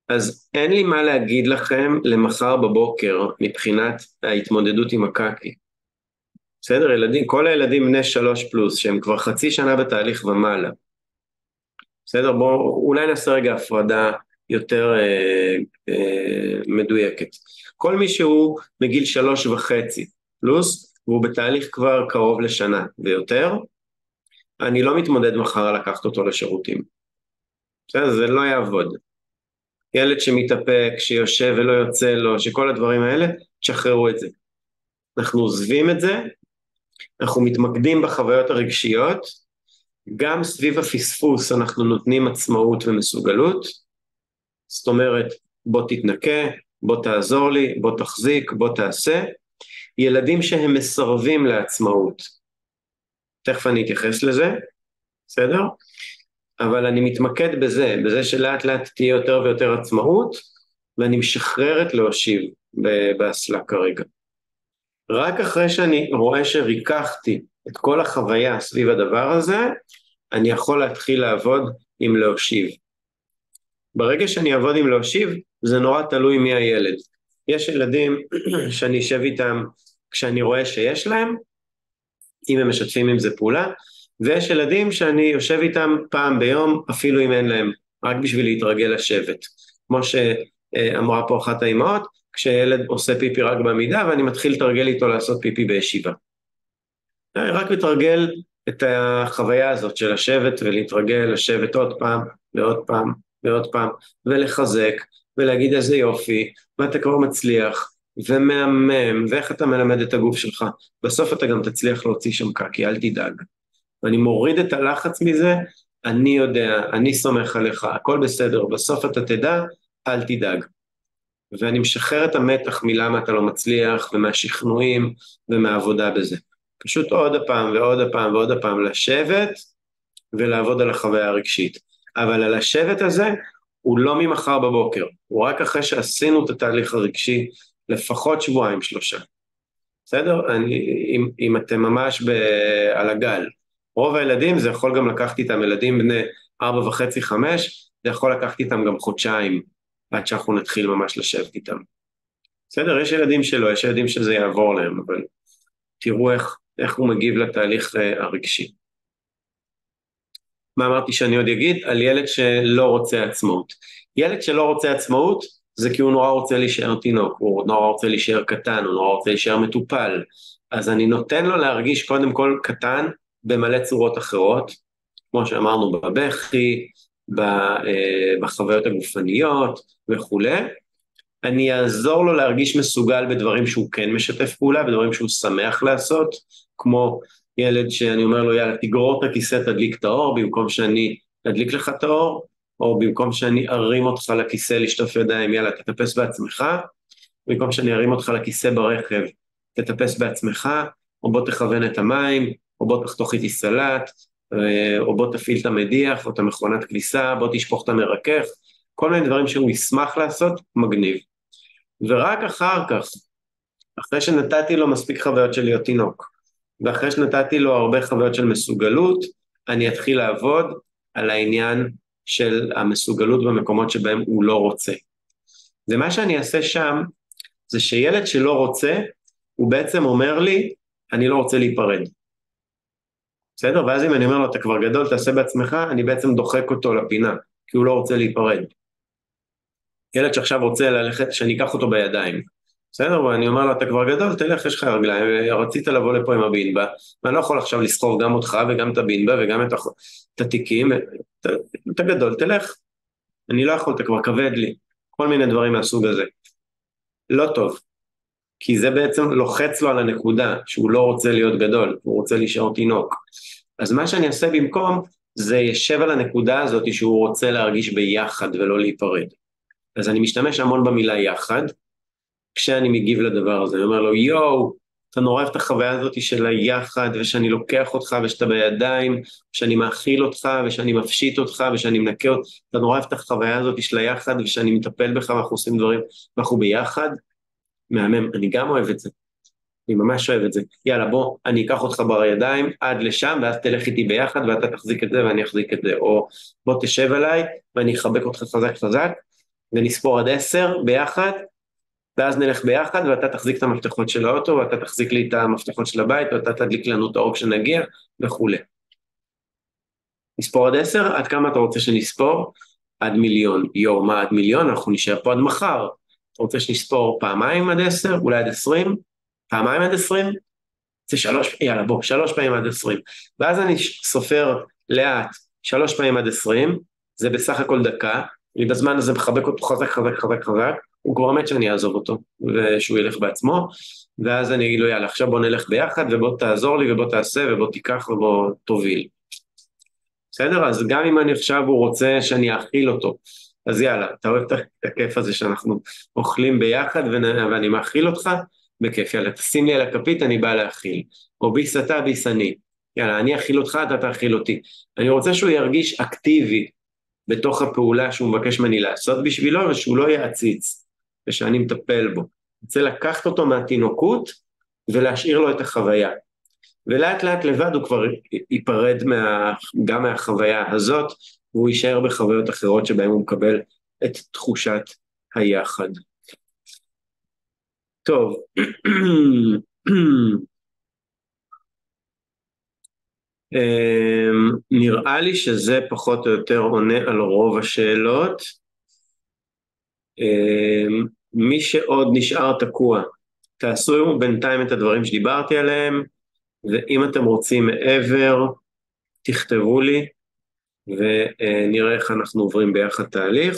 אז אין לי מה להגיד לכם למחר בבוקר מבחינת ההתמודדות עם הקקי. בסדר, כל הילדים בני 3+, שהם כבר חצי שנה בתהליך ומעלה. בסדר, בואו אולי נעשה רגע הפרדה יותר מדויקת. כל מי שהוא מגיל 3.5+, והוא בתהליך כבר קרוב לשנה ויותר, אני לא מתמודד מחר לקחת אותו לשירותים. בסדר, זה לא יעבוד. ילד שמתאפק, שיושב ולא יוצא לו, שכל הדברים האלה, תשחררו את זה. אנחנו עוזבים את זה, אנחנו מתמקדים בחוויות הרגשיות, גם סביב הפספוס אנחנו נותנים עצמאות ומסוגלות, זאת אומרת, בוא תתנקה, בוא תעזור לי, בוא תחזיק, בוא תעשה. ילדים שהם מסרבים לעצמאות, תכף אני אתייחס לזה, בסדר? אבל אני מתמקד בזה שלאט לאט תהיה יותר ויותר עצמאות, ואני משחררת להושיב באסלה כרגע. רק אחרי שאני רואה שריקחתי את כל החוויה סביב הדבר הזה, אני יכול להתחיל לעבוד עם להושיב. ברגע שאני אעבוד עם להושיב, זה נורא תלוי מי הילד. יש ילדים שאני אשב איתם כשאני רואה שיש להם, אם הם משתפים עם זה פעולה, ויש ילדים שאני יושב איתם פעם ביום, אפילו אם אין להם, רק בשביל להתרגל לשבת. כמו שאמרה פה אחת האימהות, כשילד עושה פיפי רק בעמידה, ואני מתחיל לתרגל איתו לעשות פיפי בישיבה. רק מתרגל את החוויה הזאת של לשבת ולהתרגל, לשבת עוד פעם ועוד פעם ועוד פעם, ולחזק, ולהגיד איזה יופי, ואתה כבר מצליח, ומהמם, ואיך אתה מלמד את הגוף שלך. בסוף אתה גם תצליח להוציא שם קקי, אל תדאג. ואני מוריד את הלחץ מזה, אני יודע, אני סומך עליך, הכל בסדר, בסוף אתה תדע, אל תדאג. ואני משחרר את המתח מלמה אתה לא מצליח, ומהשכנועים, ומהעבודה בזה. פשוט עוד הפעם ועוד הפעם ועוד הפעם לשבת, ולעבוד על החוויה הרגשית. אבל על השבט הזה הוא לא ממחר בבוקר, הוא רק אחרי שעשינו את התהליך הרגשי לפחות שבועיים שלושה. בסדר? אם אתם ממש על הגל, רוב הילדים זה יכול גם לקחת איתם, ילדים בני 4.5-5, זה יכול לקחת איתם גם חודשיים, עד שאנחנו נתחיל ממש לשבת איתם. בסדר? יש ילדים שלא, יש ילדים שזה יעבור להם, אבל תראו איך הוא מגיב לתהליך הרגשי. מה אמרתי שאני עוד אגיד? על ילד שלא רוצה עצמאות. ילד שלא רוצה עצמאות, זה כי הוא נורא רוצה להישאר תינוק, הוא נורא רוצה להישאר קטן, הוא נורא רוצה להישאר מטופל. אז אני נותן לו להרגיש קודם כל קטן במלא צורות אחרות, כמו שאמרנו בבכי, בחוויות הגופניות וכו'. אני אעזור לו להרגיש מסוגל בדברים שהוא כן משתף פעולה, בדברים שהוא שמח לעשות, כמו ילד שאני אומר לו יאללה תגרור את הכיסא תדליק את האור, במקום שאני אדליק לך את האור, או במקום שאני ארים אותך לכיסא לשטוף ידיים, יאללה תטפס בעצמך, במקום שאני ארים אותך לכיסא ברכב, תטפס בעצמך, או בוא תכוון את המים, או בוא תחתוך איתי סלט, או בוא תפעיל את המדיח, או את המכונת כביסה, בוא תשפוך את המרכך, כל מיני דברים שהוא ישמח לעשות, מגניב. ורק אחר כך, אחרי שנתתי לו מספיק חוויות של להיות תינוק, ואחרי שנתתי לו הרבה חוויות של מסוגלות, אני אתחיל לעבוד על העניין של המסוגלות במקומות שבהם הוא לא רוצה. ומה שאני אעשה שם, זה שילד שלא רוצה, הוא בעצם אומר לי, אני לא רוצה להיפרד. בסדר? ואז אם אני אומר לו, אתה כבר גדול, תעשה בעצמך, אני בעצם דוחק אותו לפינה, כי הוא לא רוצה להיפרד. ילד שעכשיו רוצה ללכת, שאני אקח אותו בידיים. בסדר? ואני אומר לו, אתה כבר גדול, תלך, יש לך רגליים, רצית לבוא לפה עם הבינבה, ואני לא יכול עכשיו לסחוב גם אותך וגם את הבינבה וגם את התיקים, אתה גדול, תלך. אני לא יכול, אתה כבר כבד לי. כל מיני דברים מהסוג הזה. לא טוב. כי זה בעצם לוחץ לו על הנקודה, שהוא לא רוצה להיות גדול, הוא רוצה להישאר תינוק. אז מה שאני אעשה במקום, זה ישב על הנקודה הזאת שהוא רוצה להרגיש ביחד ולא להיפרד. אז אני משתמש המון במילה יחד, כשאני מגיב לדבר הזה, אני אומר לו, יואו, אתה נורא אוהב את החוויה הזאת של היחד, ושאני לוקח אותך ושאתה בידיים, ושאני מאכיל אותך, ושאני מפשיט אותך, ושאני מנקה אותך, אתה נורא אוהב את החוויה הזאת של היחד, ושאני מטפל בך, ואנחנו עושים דברים, ואנחנו ביחד, מהמם, אני גם אוהב את זה, אני ממש אוהב את זה, יאללה בוא, אני אקח אותך בידיים עד לשם, ואז תלך איתי ביחד, ואתה תחזיק את זה ואני אחזיק את זה, או בוא תשב עליי, ואני אחבק אותך חזק חזק, ונספור עד 10 ביחד, ואז נלך ביחד, ואתה תחזיק את המפתחות של האוטו, ואתה תחזיק לי את המפתחות של הבית, ואתה תדליק לנו את האור כשנגיע, וכו'. נספור עד 10, עד כמה אתה רוצה שנספור? עד מיליון. יו, מה עד מיליון? אנחנו נשאר פה עד מחר. אתה רוצה שנספור פעמיים עד 10, אולי עד 20? פעמיים עד 20? זה 3, יאללה בוא, 3 פעמים עד 20. ואז אני סופר לאט, 3 פעמים עד 20, זה בסך הכל דקה, ובזמן הזה מחבק אותו חזק, חזק, חזק, חזק, הוא כבר מת שאני אעזוב אותו, ושהוא ילך בעצמו, ואז אני אגיד לו, יאללה, עכשיו בוא נלך ביחד, ובוא תעזור לי, ובוא תעשה, ובוא תיקח, ובוא תוביל. בסדר? אז גם אם אני עכשיו הוא רוצה שאני אאכיל אותו, אז יאללה, אתה אוהב את הכיף הזה שאנחנו אוכלים ביחד, ואני מאכיל אותך, בכיף, יאללה, תשים לי על הכפית, אני בא להאכיל. או ביס אתה, ביס אני. יאללה, אני אאכיל אותך, אתה תאכיל אותי. אני רוצה שהוא ירגיש אקטיבי, בתוך הפעולה שהוא מבקש ממני לעשות בשבילו, ושהוא לא יעציץ, ושאני מטפל בו. אני רוצה לקחת אותו מהתינוקות, ולהשאיר לו את החוויה. ולאט לאט לבד הוא כבר ייפרד גם מהחוויה הזאת, והוא יישאר בחוויות אחרות שבהן הוא מקבל את תחושת היחד. טוב, נראה לי שזה פחות או יותר עונה על רוב השאלות. מי שעוד נשאר תקוע, תעשו בינתיים את הדברים שדיברתי עליהם, ואם אתם רוצים מעבר, תכתבו לי, ונראה איך אנחנו עוברים ביחד תהליך.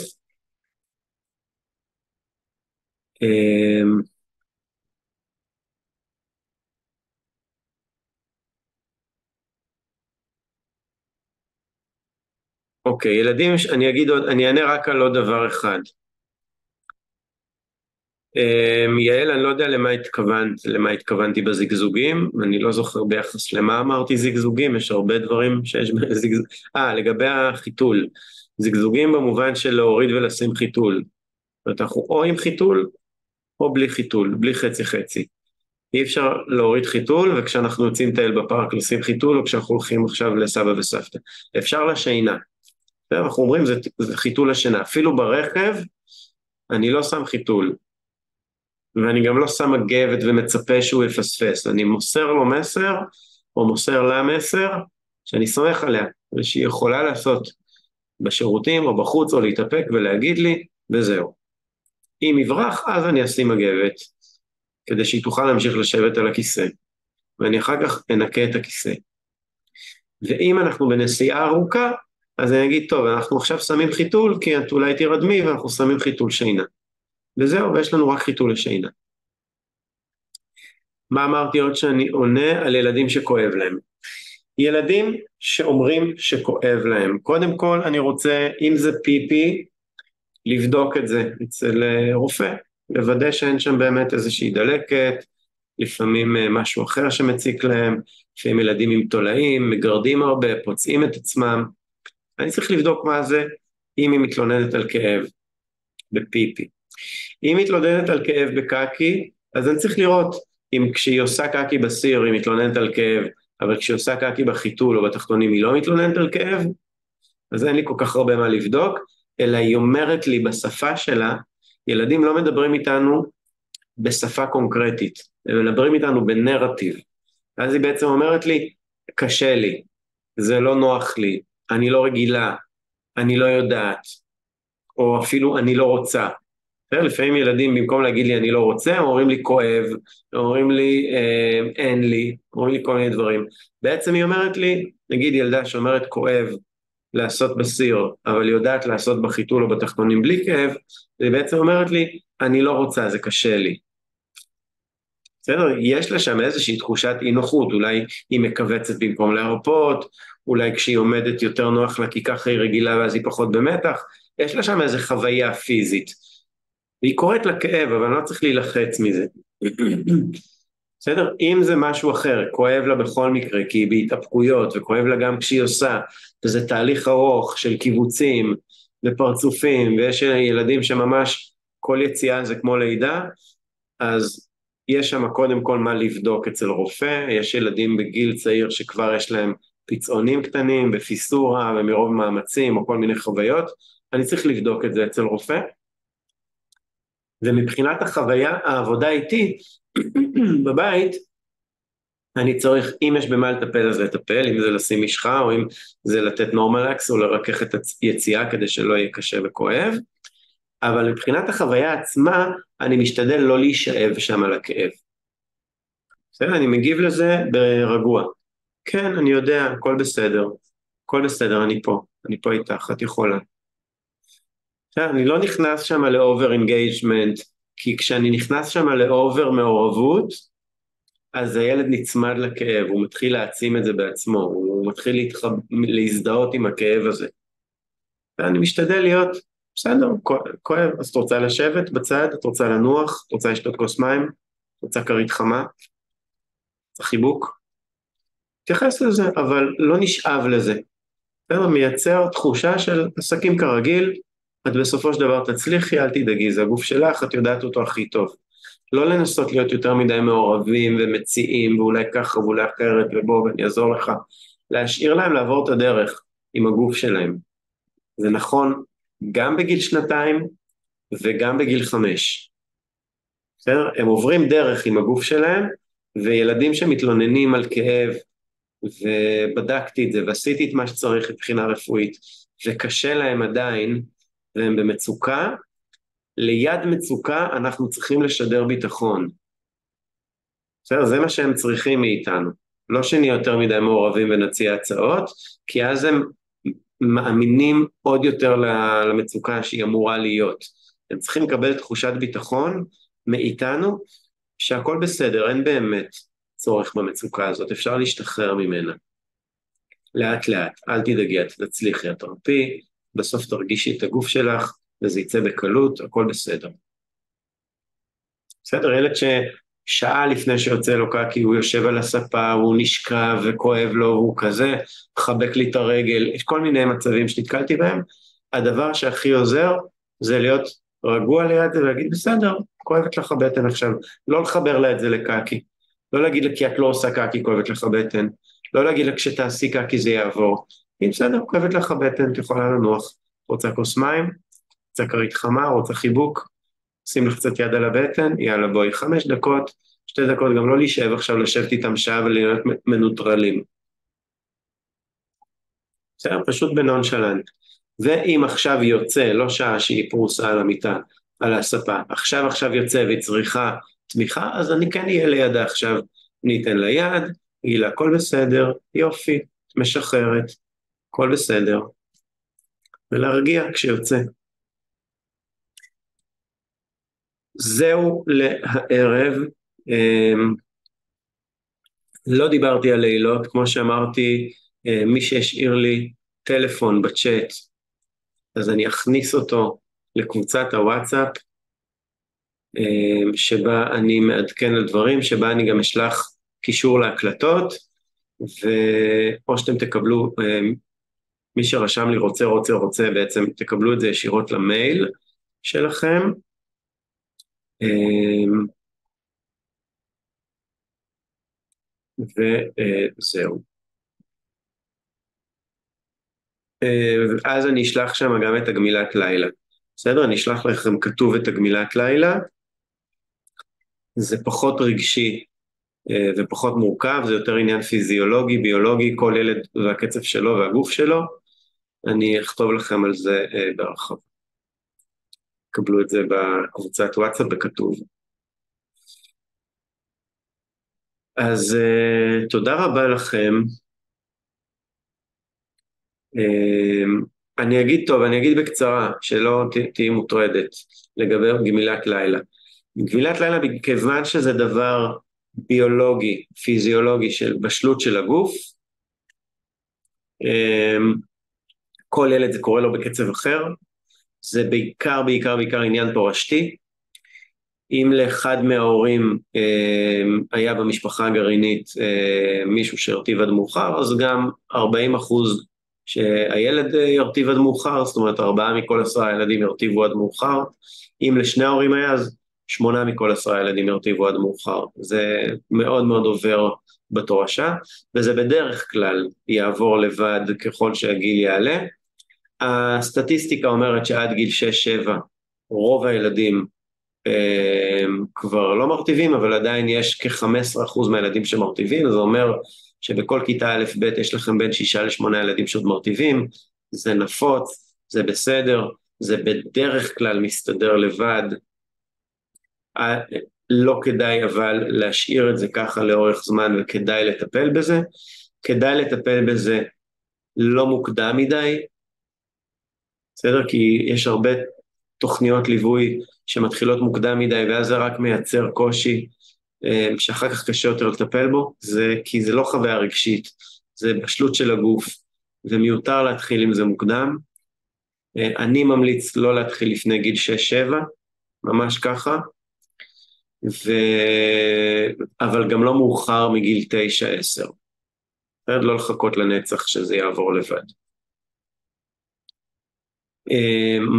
אוקיי, ילדים, אני אענה רק על עוד דבר אחד. יעל, אני לא יודע למה התכוונתי בזגזוגים, אני לא זוכר ביחס למה אמרתי זגזוגים, יש הרבה דברים שיש בזגזוגים. לגבי החיתול. זגזוגים במובן של להוריד ולשים חיתול. זאת אומרת, אנחנו או עם חיתול, או בלי חיתול, בלי חצי חצי. אי אפשר להוריד חיתול, וכשאנחנו יוצאים לטייל בפארק לשים חיתול, או כשאנחנו הולכים עכשיו לסבא וסבתא. אפשר לשינה. אנחנו אומרים, זה חיתול לשינה. אפילו ברכב, אני לא שם חיתול. ואני גם לא שם מגבת ומצפה שהוא יפספס. אני מוסר לו מסר, או מוסר לה מסר, שאני סומך עליה, ושהיא יכולה לעשות בשירותים או בחוץ, או להתאפק ולהגיד לי, וזהו. אם יברח, אז אני אשים מגבת, כדי שהיא תוכל להמשיך לשבת על הכיסא, ואני אחר כך אנקה את הכיסא. ואם אנחנו בנסיעה ארוכה, אז אני אגיד, טוב, אנחנו עכשיו שמים חיתול, כי את אולי תירדמי, ואנחנו שמים חיתול שינה. וזהו, ויש לנו רק חיתול לשינה. מה אמרתי עוד שאני עונה על ילדים שכואב להם? ילדים שאומרים שכואב להם. קודם כל, אני רוצה, אם זה פיפי, לבדוק את זה אצל רופא, לוודא שאין שם באמת איזושהי דלקת, לפעמים משהו אחר שמציק להם, לפעמים ילדים עם תולעים, מגרדים הרבה, פוצעים את עצמם. אני צריך לבדוק מה זה, אם היא מתלוננת על כאב בפיפי. אם היא מתלוננת על כאב בקקי, אז אני צריך לראות אם כשהיא עושה קקי בסיר היא מתלוננת על כאב, אבל כשהיא עושה קקי בחיתול או בתחתונים היא לא מתלוננת על כאב, אז אין לי כל כך הרבה מה לבדוק, אלא היא אומרת לי בשפה שלה, ילדים לא מדברים איתנו בשפה קונקרטית, הם מדברים איתנו בנרטיב. אז היא בעצם אומרת לי, קשה לי, זה לא נוח לי, אני לא רגילה, אני לא יודעת, או אפילו אני לא רוצה. לפעמים ילדים במקום להגיד לי אני לא רוצה, הם אומרים לי כואב, אומרים לי אין לי, אומרים לי כל מיני דברים. בעצם היא אומרת לי, נגיד ילדה שאומרת כואב, לעשות בסיר, אבל היא יודעת לעשות בחיתול או בתחתונים בלי כאב, היא בעצם אומרת לי, אני לא רוצה, זה קשה לי. בסדר? יש לה שם איזושהי תחושת אי נוחות, אולי היא מקבצת במקום להרפות, אולי כשהיא עומדת יותר נוח לה, כי ככה היא רגילה ואז היא פחות במתח, יש לה שם איזו חוויה פיזית. והיא קוראת לה כאב, אבל לא צריך להילחץ מזה. בסדר? אם זה משהו אחר, כואב לה בכל מקרה, כי היא בהתאפקויות, וכואב לה גם כשהיא עושה, וזה תהליך ארוך של קיבוצים ופרצופים, ויש ילדים שממש כל יציאה זה כמו לידה, אז יש שם קודם כל מה לבדוק אצל רופא, יש ילדים בגיל צעיר שכבר יש להם פצעונים קטנים, בפיסורה ומרוב מאמצים או כל מיני חוויות, אני צריך לבדוק את זה אצל רופא, ומבחינת החוויה, העבודה איתי, בבית, אני צריך, אם יש במה לטפל אז לטפל, אם זה לשים משחה, או אם זה לתת נורמלקס, או לרכך את היציאה כדי שלא יהיה קשה וכואב, אבל מבחינת החוויה עצמה, אני משתדל לא להישאב שם על הכאב. בסדר, אני מגיב לזה ברגוע. כן, אני יודע, הכל בסדר, הכל בסדר, אני פה איתך, את יכולה. אני לא נכנס שם לאובר אינגייג'מנט, כי כשאני נכנס שם לאובר מעורבות, אז הילד נצמד לכאב, הוא מתחיל להעצים את זה בעצמו, הוא מתחיל להזדהות עם הכאב הזה. ואני משתדל להיות, בסדר, כואב, אז את רוצה לשבת בצד, את רוצה לנוח, את רוצה לשתות כוס מים, את רוצה כרית חמה, צריך חיבוק, תתייחס לזה, אבל לא נשאב לזה. בסדר, מייצר תחושה של עסקים כרגיל, את בסופו של דבר תצליחי, אל תדאגי, זה הגוף שלך, את יודעת אותו הכי טוב. לא לנסות להיות יותר מדי מעורבים ומציעים, ואולי ככה ואולי אחרת, ובוא ואני אעזור לך. להשאיר להם לעבור את הדרך עם הגוף שלהם. זה נכון גם בגיל 2 וגם בגיל 5. בסדר? הם עוברים דרך עם הגוף שלהם, וילדים שמתלוננים על כאב, ובדקתי את זה, ועשיתי את מה שצריך מבחינה רפואית, וקשה להם עדיין, והם במצוקה, ליד מצוקה אנחנו צריכים לשדר ביטחון. בסדר, זה מה שהם צריכים מאיתנו. לא שנהיה יותר מדי מעורבים ונציע הצעות, כי אז הם מאמינים עוד יותר למצוקה שהיא אמורה להיות. הם צריכים לקבל תחושת ביטחון מאיתנו, שהכל בסדר, אין באמת צורך במצוקה הזאת, אפשר להשתחרר ממנה. לאט לאט, אל תדאגי, את תצליחי, את תרפי, בסוף תרגישי את הגוף שלך, וזה יצא בקלות, הכל בסדר. בסדר, ילד ששעה לפני שיוצא לו קקי, הוא יושב על הספה, הוא נשכב וכואב לו, והוא כזה, מחבק לי את הרגל, יש כל מיני מצבים שתתקלתי בהם, הדבר שהכי עוזר זה להיות רגוע ליד זה ולהגיד בסדר, כואבת לך בטן עכשיו, לא לחבר לה את זה לקקי, לא להגיד לה כי את לא עושה קקי כואבת לך בטן, לא להגיד לה כשתעשי קקי זה יעבור, אם בסדר, כואבת לך בטן, את יכולה לנוח, רוצה כוס מים, רוצה כרית חמה, רוצה חיבוק, שים לך קצת יד על הבטן, יאללה בואי, 5 דקות, 2 דקות, גם לא להישאב עכשיו לשבת איתם שעה ולהיות מנוטרלים. בסדר, פשוט בנונשלנט. ואם עכשיו יוצא, לא שעה שהיא פרוסה על המיטה, על הספה, עכשיו יוצא והיא צריכה תמיכה, אז אני כן אהיה לידה עכשיו, ניתן לה יד, גילה, הכל בסדר, יופי, משחררת, הכל בסדר, ולהרגיע כשיוצא. זהו לערב, לא דיברתי על לילות, כמו שאמרתי, מי שהשאיר לי טלפון בצ'אט, אז אני אכניס אותו לקבוצת הוואטסאפ, שבה אני מעדכן על דברים, שבה אני גם אשלח קישור להקלטות, או שאתם תקבלו, מי שרשם לי רוצה, בעצם תקבלו את זה ישירות למייל שלכם, וזהו. אז אני אשלח שם גם את הגמילת לילה. בסדר? אני אשלח לכם כתוב את הגמילת לילה. זה פחות רגשי ופחות מורכב, זה יותר עניין פיזיולוגי, ביולוגי, כל ילד והקצב שלו והגוף שלו. אני אכתוב לכם על זה בהרחבה. קבלו את זה בקבוצת וואטסאפ בכתוב. אז תודה רבה לכם. אני אגיד בקצרה, שלא תהיי מוטרדת לגבי גמילת לילה. גמילת לילה, כיוון שזה דבר ביולוגי, פיזיולוגי של בשלות של הגוף, כל ילד זה קורה לו בקצב אחר, זה בעיקר עניין תורשתי. אם לאחד מההורים היה במשפחה הגרעינית מישהו שהרטיב עד מאוחר, אז גם 40% שהילד ירטיב עד מאוחר, זאת אומרת 4 מכל 10 ילדים ירטיבו עד מאוחר, אם לשני ההורים היה אז 8 מכל 10 ילדים ירטיבו עד מאוחר, זה מאוד מאוד עובר בתורשה, וזה בדרך כלל יעבור לבד ככל שהגיל יעלה. הסטטיסטיקה אומרת שעד גיל 6-7 רוב הילדים כבר לא מרטיבים, אבל עדיין יש כ-15% מהילדים שמרטיבים, זה אומר שבכל כיתה א' ב' יש לכם בין 6-8 ילדים שעוד מרטיבים, זה נפוץ, זה בסדר, זה בדרך כלל מסתדר לבד, לא כדאי אבל להשאיר את זה ככה לאורך זמן וכדאי לטפל בזה, כדאי לטפל בזה לא מוקדם מדי, בסדר? כי יש הרבה תוכניות ליווי שמתחילות מוקדם מדי ואז זה רק מייצר קושי שאחר כך קשה יותר לטפל בו, כי זה לא חוויה רגשית, זה בשלות של הגוף ומיותר להתחיל עם זה מוקדם. אני ממליץ לא להתחיל לפני גיל 6-7, ממש ככה, אבל גם לא מאוחר מגיל 9-10, לא לחכות לנצח שזה יעבור לבד.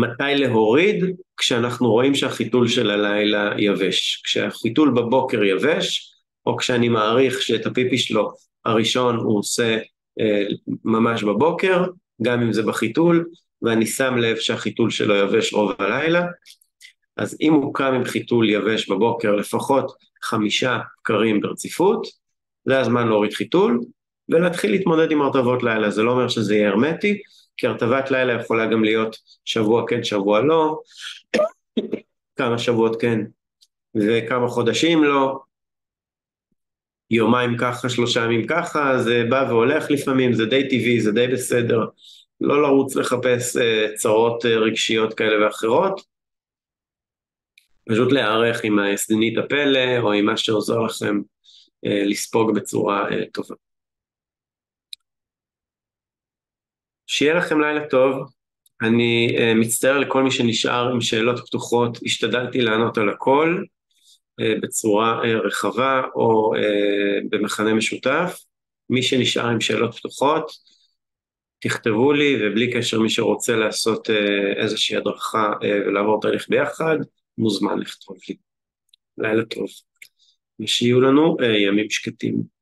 מתי להוריד? כשאנחנו רואים שהחיתול של הלילה יבש. כשהחיתול בבוקר יבש, או כשאני מעריך שאת הפיפי שלו הראשון הוא עושה ממש בבוקר, גם אם זה בחיתול, ואני שם לב שהחיתול שלו יבש רוב הלילה, אז אם הוא קם עם חיתול יבש בבוקר לפחות 5 בקרים ברציפות, זה הזמן להוריד חיתול, ולהתחיל להתמודד עם הרטבות לילה. זה לא אומר שזה יהיה הרמטי, כי הרטבת לילה יכולה גם להיות שבוע כן, שבוע לא, כמה שבועות כן, וכמה חודשים לא, יומיים ככה, 3 ימים ככה, זה בא והולך לפעמים, זה די טבעי, זה די בסדר, לא לרוץ לחפש צרות רגשיות כאלה ואחרות, פשוט להיערך עם הסדנית הפלא, או עם מה שעוזר לכם לספוג בצורה טובה. שיהיה לכם לילה טוב, אני מצטער לכל מי שנשאר עם שאלות פתוחות, השתדלתי לענות על הכל בצורה רחבה או במכנה משותף, מי שנשאר עם שאלות פתוחות, תכתבו לי, ובלי קשר מי שרוצה לעשות איזושהי הדרכה ולעבור תהליך ביחד, מוזמן לכתוב לי. לילה טוב, ושיהיו לנו ימים שקטים.